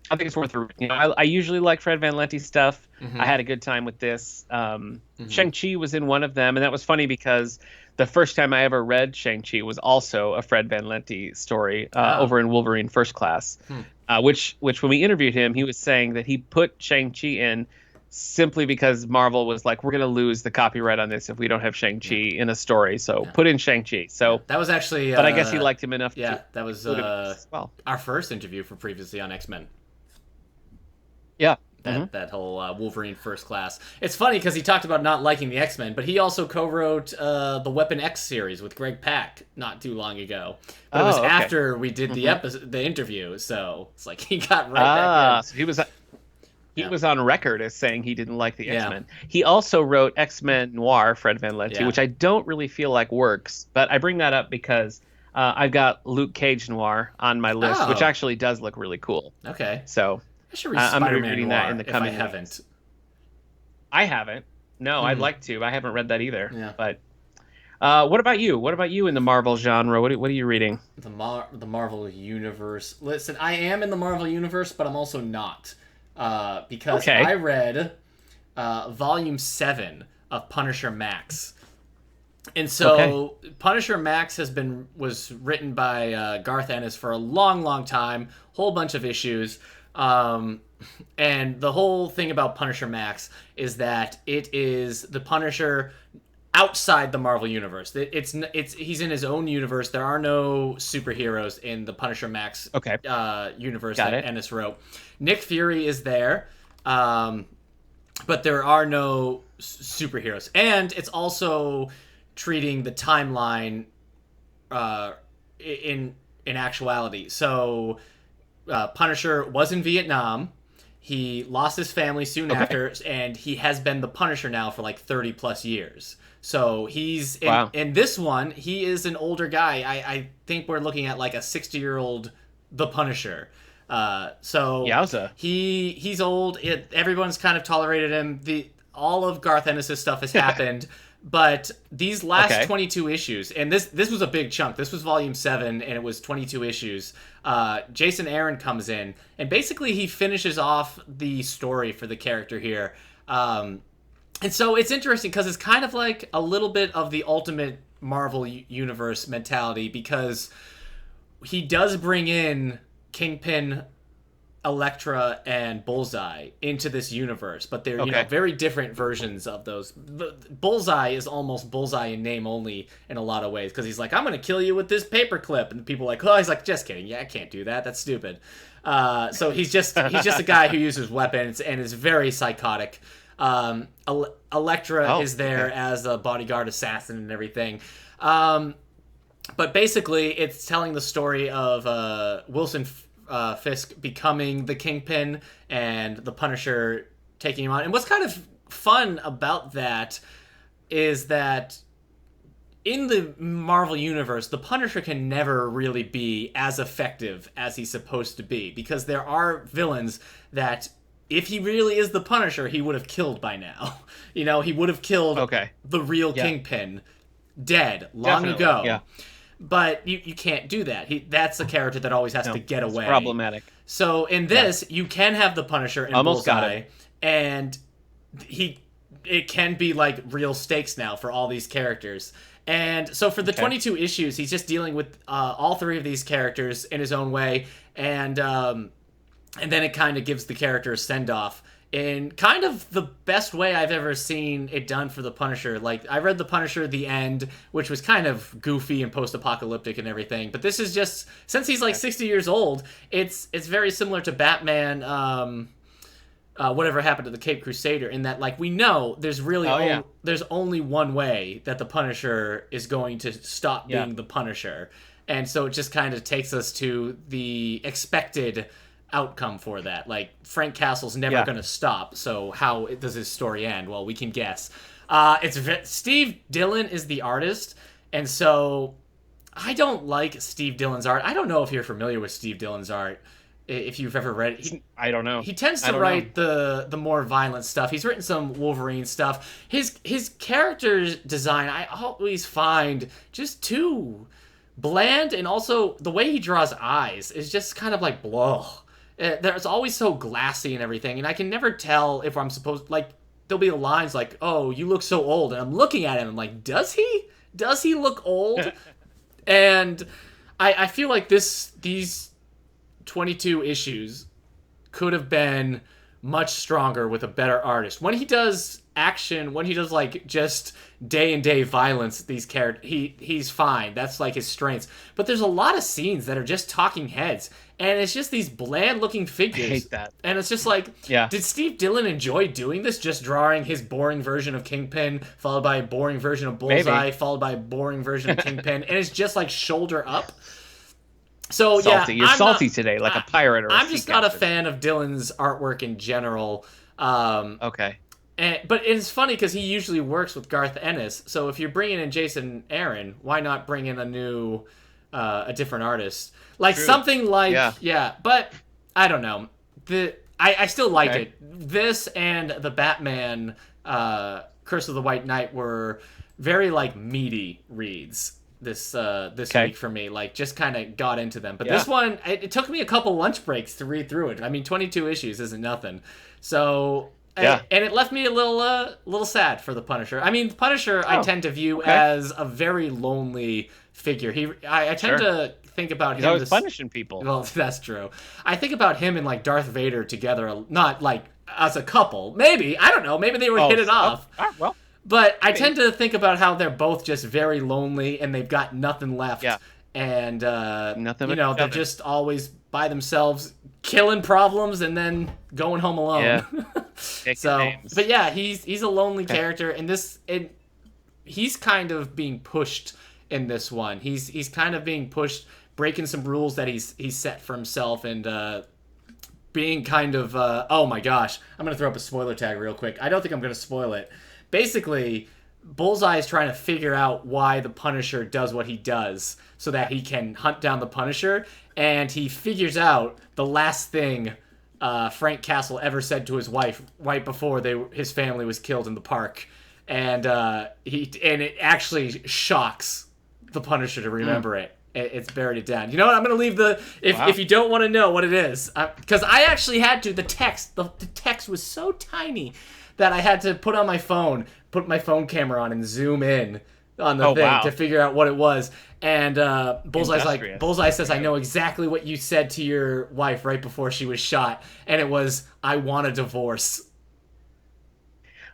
I think it's worth reading. I usually like Fred Van Lente stuff. Mm-hmm. I had a good time with this. Shang-Chi was in one of them, and that was funny because the first time I ever read Shang-Chi was also a Fred Van Lente story over in Wolverine First Class, which when we interviewed him, he was saying that he put Shang-Chi in simply because Marvel was like, we're going to lose the copyright on this if we don't have Shang-Chi in a story. So put in Shang-Chi. So that was actually... but I guess he liked him enough. Yeah, that was our first interview for Previously on X-Men. Yeah. That whole Wolverine First Class. It's funny because he talked about not liking the X-Men, but he also co-wrote the Weapon X series with Greg Pak not too long ago. But it was after we did the interview, so it's like he got right back in. So he was on record as saying he didn't like the X-Men. He also wrote X-Men Noir, Fred Van Lente, which I don't really feel like works, but I bring that up because I've got Luke Cage Noir on my list, which actually does look really cool. Okay. So... I should read Spider-Man Noir that in the coming if I haven't. I haven't. No, I'd like to. I haven't read that either. Yeah. But what about you? What about you in the Marvel genre? What are you reading? The Marvel Universe. Listen, I am in the Marvel Universe, but I'm also not. Because I read Volume 7 of Punisher Max. And so Punisher Max was written by Garth Ennis for a long, long time. Whole bunch of issues. And the whole thing about Punisher Max is that it is the Punisher outside the Marvel universe. He's in his own universe. There are no superheroes in the Punisher Max universe that Ennis wrote. Nick Fury is there, but there are no superheroes. And it's also treating the timeline in actuality. So Punisher was in Vietnam. He lost his family soon after, and he has been the Punisher now for like 30 plus years. So he's in this one, he is an older guy. I think we're looking at like a 60-year-old the Punisher. So Yowza. He's old. Everyone's kind of tolerated him. All of Garth Ennis' stuff has happened. But these last 22 issues, and this was a big chunk. This was volume 7, and it was 22 issues. Jason Aaron comes in, and basically he finishes off the story for the character here. And so it's interesting because it's kind of like a little bit of the Ultimate Marvel Universe mentality, because he does bring in Kingpin, Elektra, and Bullseye into this universe, but they're very different versions of those. Bullseye is almost Bullseye in name only in a lot of ways, because he's like, I'm gonna kill you with this paperclip, and people are like, oh, he's like, just kidding, I can't do that, that's stupid. So he's just a guy who uses weapons and is very psychotic. Elektra is there as a bodyguard assassin and everything. But basically it's telling the story of Wilson Fisk becoming the Kingpin and the Punisher taking him on. And what's kind of fun about that is that in the Marvel Universe, the Punisher can never really be as effective as he's supposed to be, because there are villains that, if he really is the Punisher, he would have killed by now. He would have killed the real Kingpin dead long ago. Yeah. But you can't do that. That's a character that always has to get away. It's problematic. So in this, you can have the Punisher and Bullseye, and it can be like real stakes now for all these characters. And so for the 22 issues, he's just dealing with all 3 of these characters in his own way, and then it kind of gives the character a send-off in kind of the best way I've ever seen it done for the Punisher. Like, I read The Punisher: The End, which was kind of goofy and post-apocalyptic and everything, but this is just, since he's like 60 years old, it's very similar to Batman, whatever happened to the Cape Crusader, in that, like, we know there's really there's only one way that the Punisher is going to stop being the Punisher. And so it just kind of takes us to the expected outcome for that. Like, Frank Castle's never going to stop, so how does his story end? Well, we can guess. Steve Dillon is the artist, and so I don't like Steve Dillon's art. I don't know if you're familiar with Steve Dillon's art. If you've ever read it. I don't know. He tends to write the more violent stuff. He's written some Wolverine stuff. His character design I always find just too bland, and also the way he draws eyes is just kind of like blah. There's always so glassy and everything, and I can never tell if I'm supposed, like, there'll be lines like, "Oh, you look so old," and I'm looking at him, I'm like, does he? Does he look old? And I feel like these 22 issues could have been much stronger with a better artist. When he does action, when he does, like, just day-and-day violence, these characters, he's fine. That's, like, his strengths. But there's a lot of scenes that are just talking heads, and it's just these bland-looking figures. I hate that. And it's just like, did Steve Dillon enjoy doing this? Just drawing his boring version of Kingpin, followed by a boring version of Bullseye, followed by a boring version of Kingpin, and it's just, like, shoulder up. So salty. You're salty today, like a pirate or a I'm just not a fan of Dillon's artwork in general. Okay. But it's funny because he usually works with Garth Ennis. So if you're bringing in Jason Aaron, why not bring in a different artist? Like something like But I don't know. I still liked it. This and the Batman Curse of the White Knight were very, like, meaty reads this week for me. Like, just kind of got into them. But this one, it took me a couple lunch breaks to read through it. I mean, 22 issues isn't nothing. So and it left me a little sad for the Punisher. I mean, the Punisher I tend to view as a very lonely figure. I tend to think about him. He's always punishing people. Well, that's true. I think about him and, like, Darth Vader together, not like as a couple. Maybe, I don't know. Maybe they would hit it off. Well. But I tend to think about how they're both just very lonely and they've got nothing left. Yeah. And, they're just always by themselves killing problems and then going home alone. Yeah. But yeah, he's a lonely character, and he's kind of being pushed in this one. He's kind of being pushed, breaking some rules that he's set for himself, and being kind of, oh my gosh, I'm going to throw up a spoiler tag real quick. I don't think I'm going to spoil it. Basically, Bullseye is trying to figure out why the Punisher does what he does so that he can hunt down the Punisher, and he figures out the last thing Frank Castle ever said to his wife right before his family was killed in the park, and it actually shocks the Punisher to remember it. It's buried it down. You know what? I'm going to leave if you don't want to know what it is, because I actually had to. The text was so tiny that I had to put my phone camera on and zoom in on the thing to figure out what it was. And Bullseye says, "I know exactly what you said to your wife right before she was shot," and it was, "I want a divorce."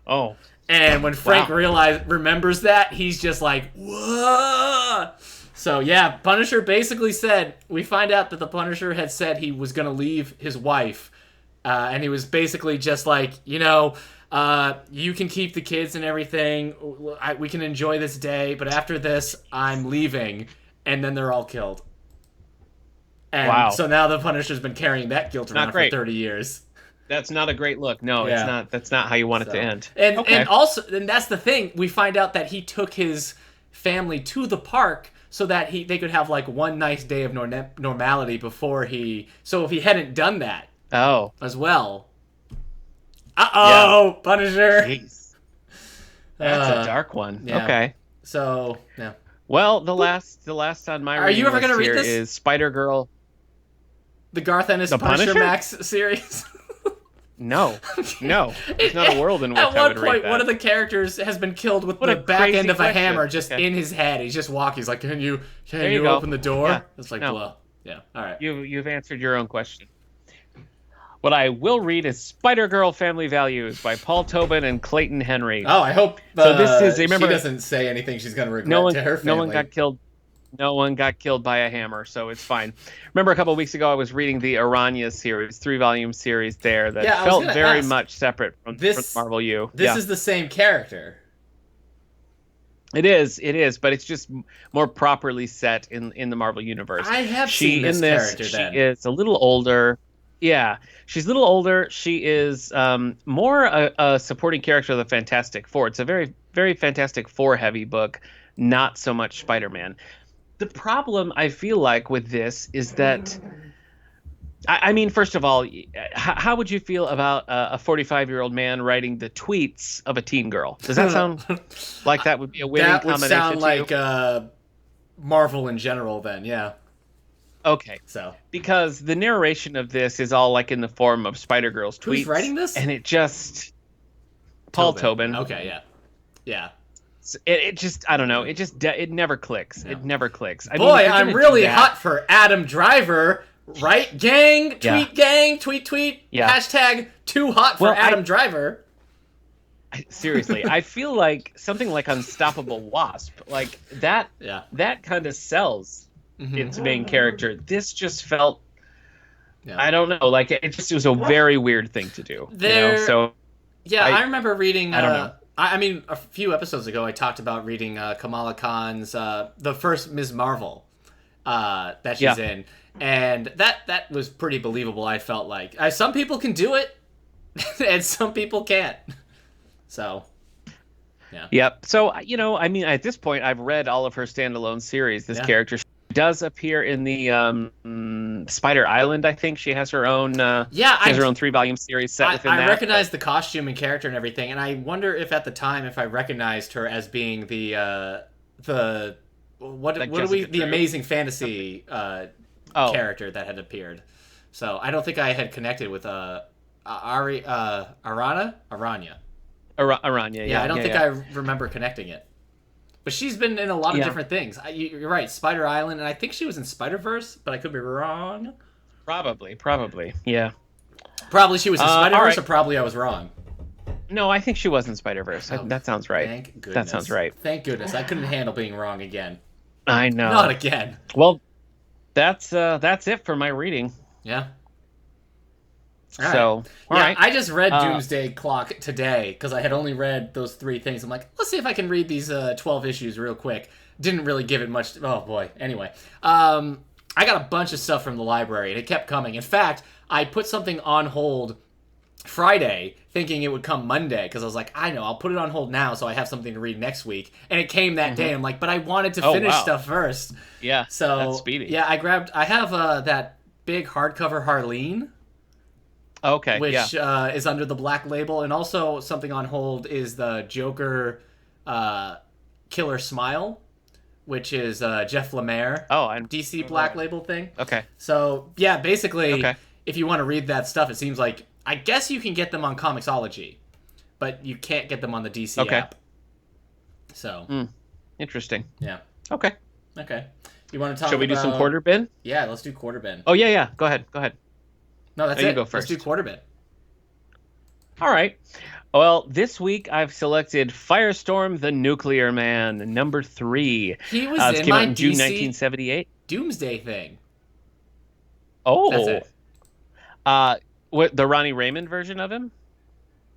Oh. And when Frank remembers that, he's just like, "Whoa!" So yeah, Punisher basically said, we find out that the Punisher had said he was going to leave his wife, and he was basically just like, you can keep the kids and everything. We can enjoy this day, but after this, I'm leaving. And then they're all killed. And so now the Punisher's been carrying that guilt around for 30 years. That's not a great look. No, it's not. That's not how you want it to end. And also, and that's the thing. We find out that he took his family to the park so that they could have, like, one nice day of normality before So if he hadn't done that as well... Punisher. Jeez. That's a dark one. Yeah. Okay. So, yeah. Well, the last on my Are you ever going to read this? Is Spider-Girl. The Garth Ennis Punisher Max series? No. There's not a world in which I would read that. At one point, one of the characters has been killed with the back end of a hammer just in his head. He's just walking. He's like, can you open the door? Yeah. It's like, blah. Yeah, all right. You've answered your own question. What I will read is Spider-Girl Family Values by Paul Tobin and Clayton Henry. Oh, I hope so this is, remember, she doesn't say anything she's going to regret to her family. No one got killed. No one got killed by a hammer, so it's fine. Remember a couple of weeks ago I was reading the Aranya series, 3-volume series there that felt very much separate from Marvel U. This is the same character. It is, but it's just more properly set in the Marvel universe. I have seen this character then. She is a little older. Yeah, she's a little older. She is more a supporting character of the Fantastic Four. It's a very, very Fantastic Four heavy book, not so much Spider-Man. The problem I feel like with this is that, I mean, first of all, how would you feel about a 45-year-old man writing the tweets of a teen girl? Does that sound like that would be a winning combination? That would sound like Marvel in general then, yeah. Okay. So because the narration of this is all like in the form of Spider-Girl's tweets. Who's writing this? And it just... Paul Tobin. Okay, yeah. Yeah. It just, I don't know. It never clicks. No. It never clicks. Boy, I'm really hot for Adam Driver. Right, gang? Tweet, gang? Tweet. Yeah. Hashtag too hot for Adam Driver. Seriously, I feel like something like Unstoppable Wasp, like that kind of sells its main character. This just felt, I don't know, like it was a very weird thing to do. So yeah, I remember reading. I don't know. I mean, a few episodes ago, I talked about reading Kamala Khan's the first Ms. Marvel that she's in, and that was pretty believable. I felt like some people can do it, and some people can't. So, yeah. Yep. So I mean, at this point, I've read all of her standalone series. This character does appear in the Spider Island. I think she has her own. She has her own 3-volume series set within that. I recognize the costume and character and everything, and I wonder if at the time I recognized her as being the Amazing Fantasy character that had appeared. So I don't think I had connected with Aranya. Aranya. Yeah, I don't think I remember connecting it. But she's been in a lot of different things. You're right, Spider Island, and I think she was in Spider-Verse, but I could be wrong. Probably, yeah. Probably she was in Spider-Verse, or probably I was wrong. No, I think she was in Spider-Verse. That sounds right. Thank goodness. That sounds right. Thank goodness. I couldn't handle being wrong again. I know. Not again. Well, that's it for my reading. Yeah. All right. I just read Doomsday Clock today because I had only read those 3 things. I'm like, let's see if I can read these 12 issues real quick. Didn't really give it much. Oh boy. Anyway, I got a bunch of stuff from the library and it kept coming. In fact, I put something on hold Friday thinking it would come Monday because I was like, I know, I'll put it on hold now so I have something to read next week. And it came that day. I'm like, but I wanted to finish stuff first. Yeah. So that's speedy. Yeah, I have that big hardcover Harleen. Okay, which is under the Black Label, and also something on hold is the Joker Killer Smile, which is Jeff Lemire DC Black Label thing. Okay. So, yeah, basically, if you want to read that stuff, it seems like, I guess you can get them on Comixology, but you can't get them on the DC app. So. Interesting. Yeah. Okay. You want to talk Shall we do some Quarter Bin? Yeah, let's do Quarter Bin. Oh, yeah. Go ahead. No, that's it. You go first. Let's do Quarter Bin. All right. Well, this week I've selected Firestorm the Nuclear Man, number 3. He was in my in June 1978. Doomsday thing. Oh. That's it. What, the Ronnie Raymond version of him?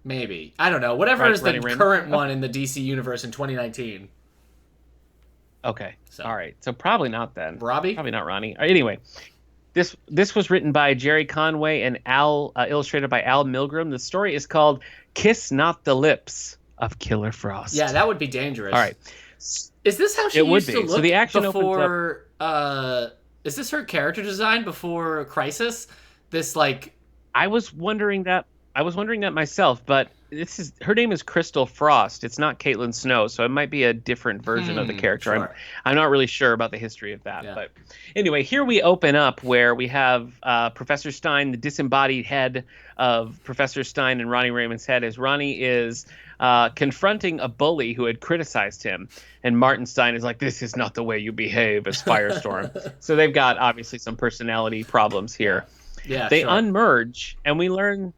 Maybe. I don't know. Whatever is the current one in the DC universe in 2019. Okay. All right. So probably not then. Robbie? Probably not Ronnie. Anyway. This was written by Jerry Conway and illustrated by Al Milgrom. The story is called "Kiss Not the Lips of Killer Frost." Yeah, that would be dangerous. All right. Is this how she used to look so the action before? Is this her character design before Crisis? This I was wondering that myself, but her name is Crystal Frost. It's not Caitlin Snow, so it might be a different version of the character. Sure. I'm not really sure about the history of that. Yeah. But anyway, here we open up where we have Professor Stein, the disembodied head of Professor Stein and Ronnie Raymond's head, as Ronnie is confronting a bully who had criticized him. And Martin Stein is like, this is not the way you behave as Firestorm. So they've got obviously some personality problems here. Yeah, they unmerge, and we learn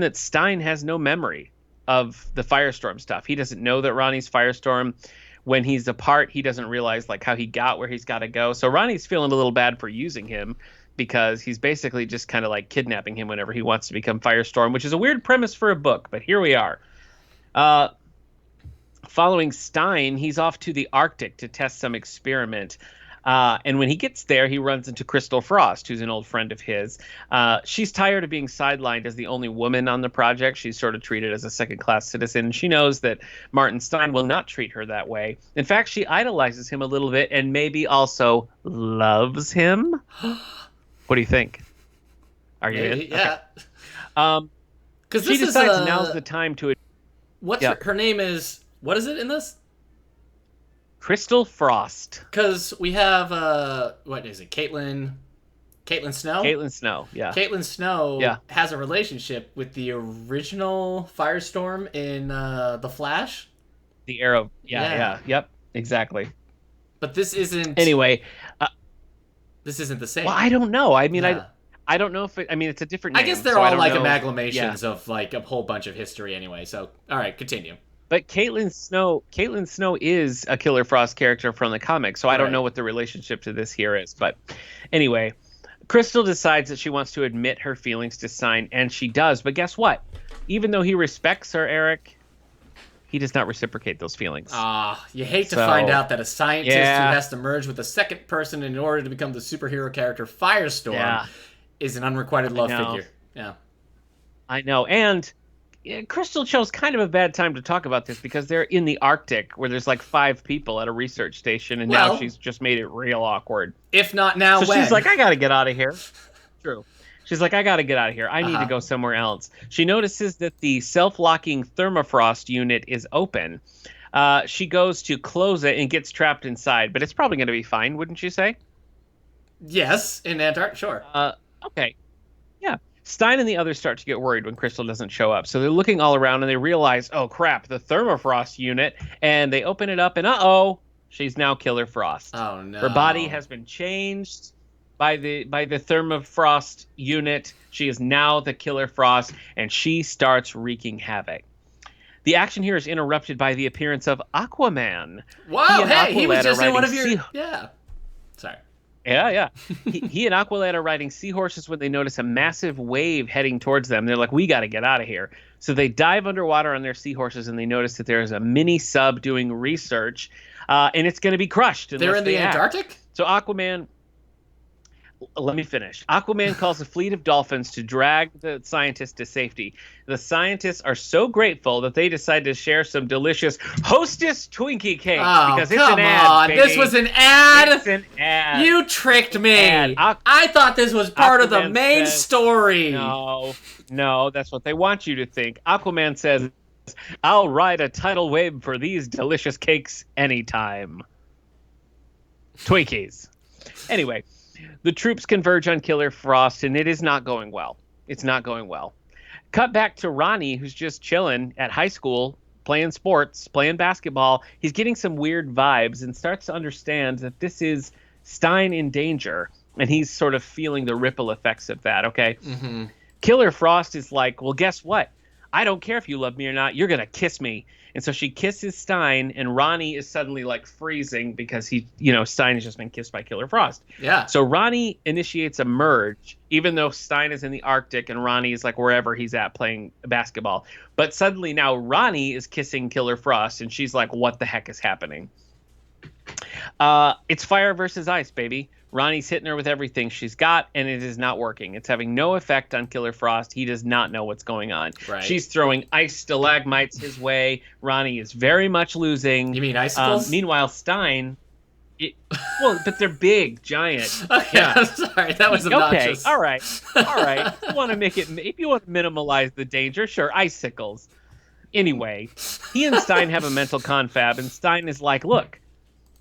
that Stein has no memory of the Firestorm stuff. He doesn't know that Ronnie's Firestorm. when he's apart, he doesn't realize like how he got where he's got to go. So Ronnie's feeling a little bad for using him because he's basically just kind of like kidnapping him whenever he wants to become Firestorm, which is a weird premise for a book, but here we are. Following Stein, he's off to the Arctic to test some experiment. And when he gets there, he runs into Crystal Frost, who's an old friend of his. She's tired of being sidelined as the only woman on the project. She's sort of treated as a second-class citizen. She knows that Martin Stein will not treat her that way. In fact, she idolizes him a little bit and maybe also loves him. What do you think? Are you in? Yeah. Because she decides now's the time to... What's her name is... What is it in this? Crystal Frost. Because we have, what is it, Caitlin Snow? Caitlin Snow, yeah. Caitlin Snow has a relationship with the original Firestorm in The Flash. The Arrow, yep, exactly. But this isn't... Anyway. This isn't the same. Well, I don't know. I mean, I don't know if it's a different name. I guess they're all like amalgamations of like a whole bunch of history anyway. So, all right, continue. But Caitlin Snow is a Killer Frost character from the comics, so I don't know what the relationship to this here is. But anyway, Crystal decides that she wants to admit her feelings to Stein, and she does. But guess what? Even though he respects her, Eric, he does not reciprocate those feelings. You hate to find out that a scientist who has to merge with a second person in order to become the superhero character Firestorm is an unrequited love figure. Yeah, I know. And Crystal chose kind of a bad time to talk about this because they're in the Arctic where there's like 5 people at a research station, and now she's just made it real awkward. If not now, so she's like, I got to get out of here. True. She's like, I got to get out of here. I need to go somewhere else. She notices that the self-locking thermofrost unit is open. She goes to close it and gets trapped inside, but it's probably going to be fine, wouldn't you say? Yes, in Antarctica, sure. Okay. Yeah. Stein and the others start to get worried when Crystal doesn't show up. So they're looking all around and they realize, oh crap, the thermofrost unit, and they open it up and she's now Killer Frost. Oh no. Her body has been changed by the thermofrost unit. She is now the Killer Frost, and she starts wreaking havoc. The action here is interrupted by the appearance of Aquaman. Wow, he was just in one of your... Yeah. Sorry. Yeah. he and Aqualad are riding seahorses when they notice a massive wave heading towards them. They're like, we got to get out of here. So they dive underwater on their seahorses, and they notice that there's a mini sub doing research, and it's going to be crushed. They're in the Antarctic? So Aquaman... Let me finish. Aquaman calls a fleet of dolphins to drag the scientists to safety. The scientists are so grateful that they decide to share some delicious Hostess Twinkie cakes because it's an ad, baby. This was an ad? It's an ad. You tricked me. I thought this was part of the main story. No, that's what they want you to think. Aquaman says, I'll ride a tidal wave for these delicious cakes anytime. Twinkies. Anyway. The troops converge on Killer Frost, and it is not going well. It's not going well. Cut back to Ronnie, who's just chilling at high school, playing sports, playing basketball. He's getting some weird vibes and starts to understand that this is Stein in danger, and he's sort of feeling the ripple effects of that, okay? Mm-hmm. Killer Frost is like, well, guess what? I don't care if you love me or not. You're going to kiss me. And so she kisses Stein, and Ronnie is suddenly like freezing because Stein has just been kissed by Killer Frost. Yeah. So Ronnie initiates a merge, even though Stein is in the Arctic and Ronnie is like wherever he's at playing basketball. But suddenly now Ronnie is kissing Killer Frost, and she's like, what the heck is happening? It's fire versus ice, baby. Ronnie's hitting her with everything she's got, and it is not working. It's having no effect on Killer Frost. He does not know what's going on. Right. She's throwing ice stalagmites his way. Ronnie is very much losing. You mean icicles? Meanwhile, Stein... but they're big, giant. Okay, yeah. I'm sorry. That was obnoxious. Okay, all right. If you want to if you want to minimize the danger, sure, icicles. Anyway, he and Stein have a mental confab, and Stein is like, look,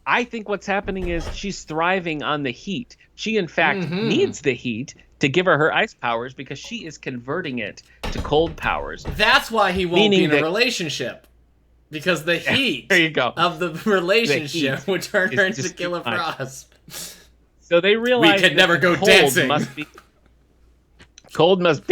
I think what's happening is she's thriving on the heat. She, in fact, needs the heat to give her ice powers because she is converting it to cold powers. That's why he won't be in a relationship. Because the heat there you go. of the relationship would turn her into Killer Frost. So they realize we could never go dancing. Cold must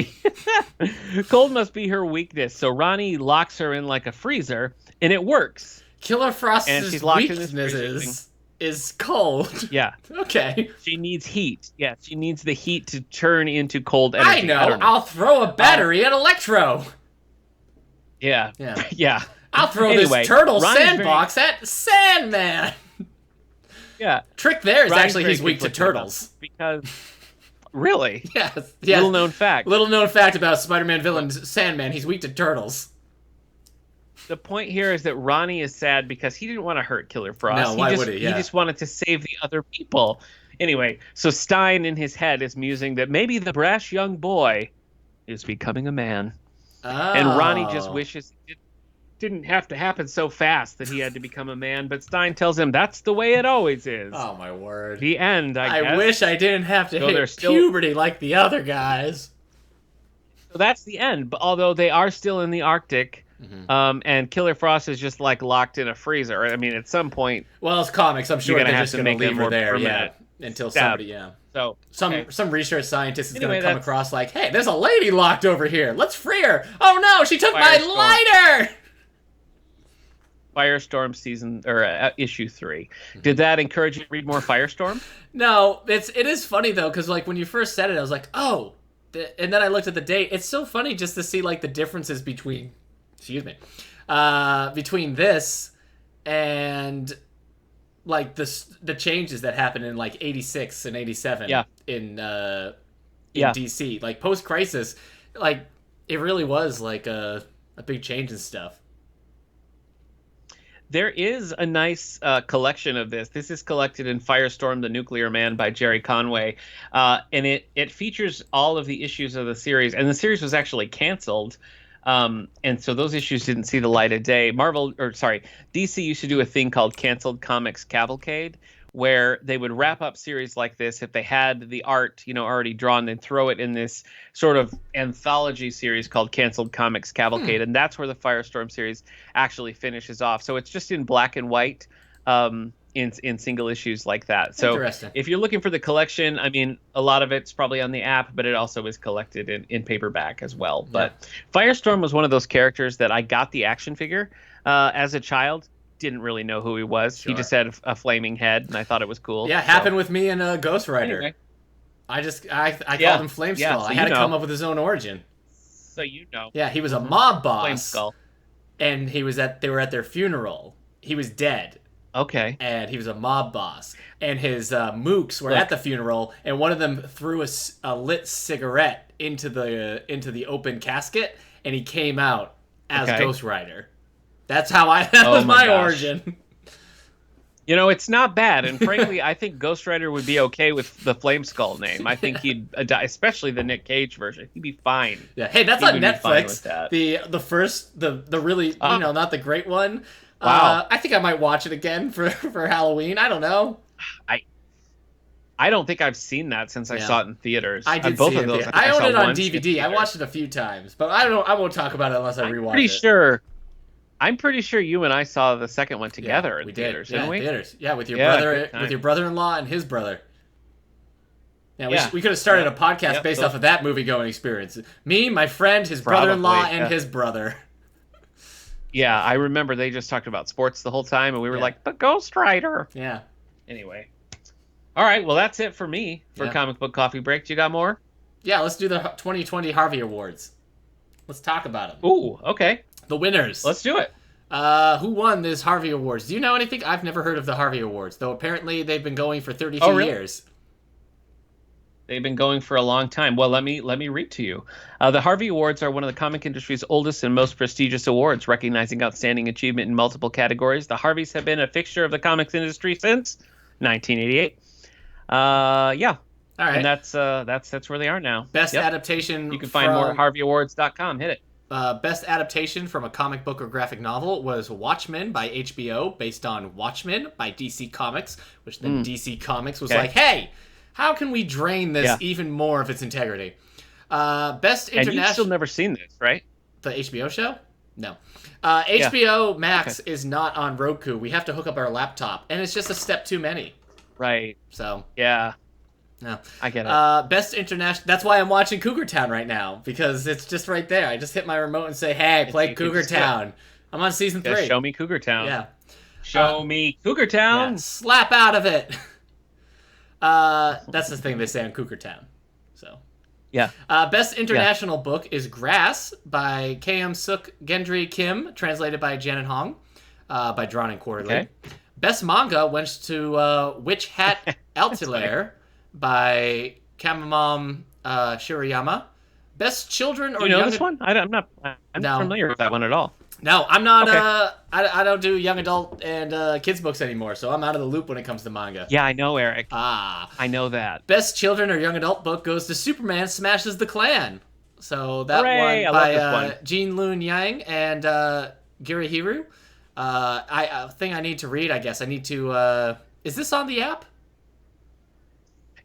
be her weakness. So Ronnie locks her in like a freezer, and it works. Killer Frost's she's locked in this weakness is cold. Yeah. Okay. She needs heat. Yeah, she needs the heat to turn into cold energy. I know. I'll throw a battery at Electro. Yeah. Yeah. Yeah. I'll throw this turtle sandbox at Sandman. Yeah. Trick there is actually he's weak to turtles. Because really? Yes. Little known fact. Little known fact about Spider-Man villain Sandman, he's weak to turtles. The point here is that Ronnie is sad because he didn't want to hurt Killer Frost. No, why would he? Yeah. He just wanted to save the other people. Anyway, so Stein in his head is musing that maybe the brash young boy is becoming a man. Oh. And Ronnie just wishes it didn't have to happen so fast that he had to become a man. But Stein tells him that's the way it always is. Oh, my word. The end, I guess. I wish I didn't have to hit puberty like the other guys. So that's the end. But although they are still in the Arctic... Mm-hmm. And Killer Frost is just like locked in a freezer. I mean, at some point, well, it's comics. I'm sure they're just going to leave her there, until somebody, So some research scientist is going to come across like, hey, there's a lady locked over here. Let's free her. Oh no, she took my lighter. Firestorm season or issue 3. Did that encourage you to read more Firestorm? No, it is funny though because like when you first said it, I was like, oh, and then I looked at the date. It's so funny just to see like the differences between. Excuse me. Between this and like the changes that happened in like 86 and 87 in DC, like post crisis, like it really was like a big change and stuff. There is a nice collection of this. This is collected in Firestorm, the Nuclear Man by Jerry Conway. And it features all of the issues of the series. And the series was actually canceled. And so those issues didn't see the light of day. DC used to do a thing called Canceled Comics Cavalcade, where they would wrap up series like this if they had the art, already drawn, and throw it in this sort of anthology series called Canceled Comics Cavalcade. And that's where the Firestorm series actually finishes off. So it's just in black and white, in single issues like that. So if you're looking for the collection, I mean, a lot of it's probably on the app, but it also is collected in paperback as well. But Firestorm was one of those characters that I got the action figure as a child. Didn't really know who he was. He just had a flaming head, and I thought it was cool. Yeah, happened with me in Ghost Rider. Anyway. I called him Flame Skull. I had to come up with his own origin. So Yeah, he was a mob boss. Flame Skull. And they were at their funeral. He was dead. Okay. And he was a mob boss. And his mooks were at the funeral, and one of them threw a lit cigarette into the open casket, and he came out as Ghost Rider. That was my origin. It's not bad, and frankly, I think Ghost Rider would be okay with the Flame Skull name. I think he'd, especially the Nick Cage version, he'd be fine. Yeah, hey, that's on Netflix. The first, the really, not the great one. Wow. I think I might watch it again for Halloween. I don't know. I don't think I've seen that since I saw it in theaters. I did both see of those. I own it on DVD. I watched it a few times, but I won't talk about it unless I rewatch it. I'm pretty sure you and I saw the second one together in theaters, didn't we? Theaters. Yeah, with your brother-in-law and his brother. Yeah, we could have started a podcast based off of that movie-going experience. Me, my friend, his brother-in-law, and his brother. Yeah, I remember they just talked about sports the whole time, and we were like, the Ghost Rider. Yeah. Anyway. All right, well, that's it for me for Comic Book Coffee Break. Do you got more? Yeah, let's do the 2020 Harvey Awards. Let's talk about them. Ooh, okay. The winners. Let's do it. Who won this Harvey Awards? Do you know anything? I've never heard of the Harvey Awards, though apparently they've been going for 32 years. They've been going for a long time. Well, let me read to you. The Harvey Awards are one of the comic industry's oldest and most prestigious awards, recognizing outstanding achievement in multiple categories. The Harveys have been a fixture of the comics industry since 1988. All right. And that's where they are now. Best adaptation. You can find more at HarveyAwards.com. Hit it. Best adaptation from a comic book or graphic novel was Watchmen by HBO, based on Watchmen by DC Comics, which then DC Comics was like, hey, how can we drain this even more of its integrity? Best international. And you've still never seen this, right? The HBO show? No. HBO Max is not on Roku. We have to hook up our laptop, and it's just a step too many. Right. So. Yeah. No. I get it. Best international. That's why I'm watching Cougar Town right now, because it's just right there. I just hit my remote and say, hey, play Cougar Town. I'm on season 3. Show me Cougar Town. Yeah. Show me Cougar Town. Yeah, slap out of it. That's the thing they say on Cougar Town. So. Yeah. Best international book is Grass by K.M. Suk Gendry Kim, translated by Janet Hong, by Drawn and Quarterly. Okay. Best manga went to Witch Hat Altilaire by Kamamam Shirayama. Best children or young this one? I'm not familiar with that one at all. No, I'm not. Okay. I don't do young adult and kids books anymore, so I'm out of the loop when it comes to manga. Yeah, I know, Eric. I know that. Best children or young adult book goes to Superman Smashes the Klan. So that Hooray! one by Jean Lun Yang and Girihiru. A thing I need to read, I guess. I need to. Is this on the app?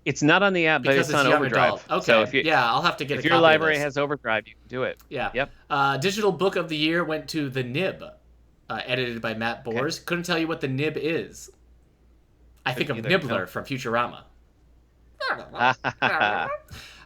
It's not on the app, but it's on Overdrive. Adult. Okay. So I'll have to get a copy. If your library has Overdrive, you can do it. Yeah. Yep. Digital Book of the Year went to The Nib, edited by Matt Bors. Okay. Couldn't tell you what The Nib is. I think of Nibbler from Futurama.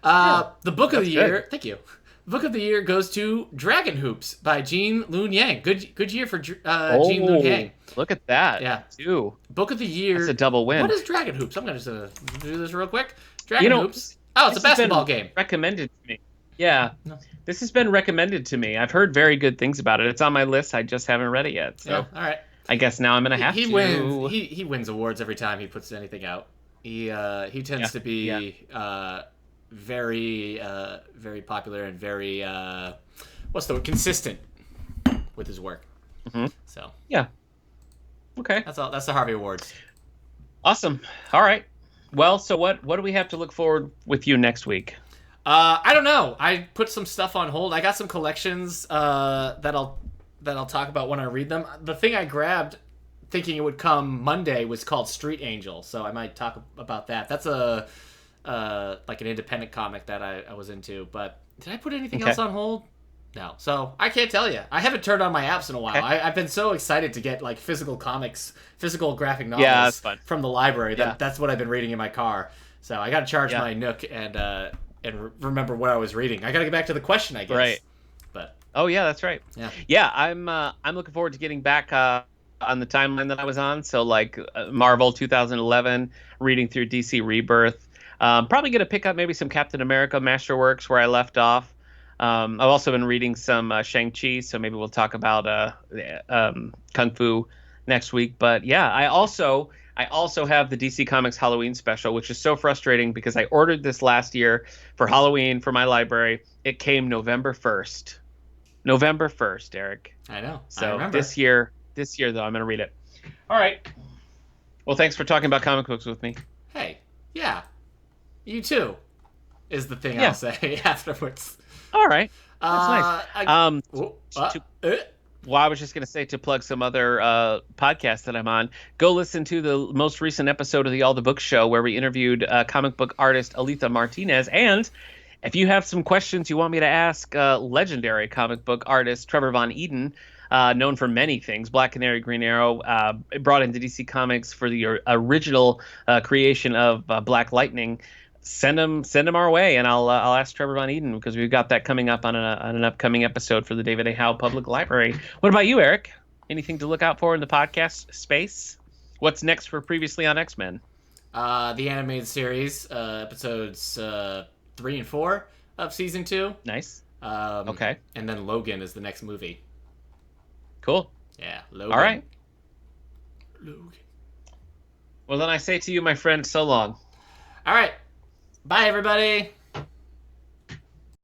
The Book of the Year. Thank you. Book of the Year goes to Dragon Hoops by Jean Lun Yang. Good year for Jean Lun Yang. Look at that. Yeah. Too. Book of the Year. That's a double win. What is Dragon Hoops? I'm going to just do this real quick. Dragon Hoops. Oh, it's a basketball game. Recommended to me. Yeah. No. This has been recommended to me. I've heard very good things about it. It's on my list. I just haven't read it yet. So. Yeah, all right. I guess now I'm going to have to. He wins awards every time he puts anything out. He tends to be very very popular and very what's the word? Consistent with his work. Mm-hmm. So yeah. Okay. That's all. That's the Harvey Awards. Awesome. All right. Well, so what do we have to look forward with you next week? I don't know. I put some stuff on hold. I got some collections that I'll talk about when I read them. The thing I grabbed thinking it would come Monday was called Street Angel, so I might talk about that. That's a like an independent comic that I was into. But did I put anything else on hold? No. So I can't tell you. I haven't turned on my apps in a while. Okay. I've been so excited to get like physical comics, physical graphic novels from the library. That's what I've been reading in my car. So I got to charge my Nook and remember what I was reading. I got to get back to the question, I guess. Right. But yeah, that's right. Yeah. I'm looking forward to getting back on the timeline that I was on. So like Marvel 2011, reading through DC Rebirth. Probably going to pick up maybe some Captain America Masterworks where I left off. I've also been reading some Shang-Chi, so maybe we'll talk about Kung Fu next week. But yeah, I also have the DC Comics Halloween special, which is so frustrating because I ordered this last year for Halloween for my library. It came November 1st. November 1st, Eric. I know. So I remember. This year though, I'm going to read it. All right. Well, thanks for talking about comic books with me. Hey, yeah. You too, is the thing I'll say afterwards. All right. That's nice. Well, I was just going to say, to plug some other podcasts that I'm on, go listen to the most recent episode of the All the Books Show where we interviewed comic book artist Aletha Martinez. And if you have some questions you want me to ask legendary comic book artist Trevor Von Eden, known for many things, Black Canary, Green Arrow, brought into DC Comics for the original creation of Black Lightning, send them our way, and I'll ask Trevor Von Eden, because we've got that coming up on an upcoming episode for the David A. Howe Public Library. What about you, Eric? Anything to look out for in the podcast space? What's next for Previously on X-Men? The animated series, episodes 3 and 4 of season 2. Nice. Okay. And then Logan is the next movie. Cool. Yeah, Logan. All right. Logan. Well, then I say to you, my friend, so long. All right. Bye, everybody.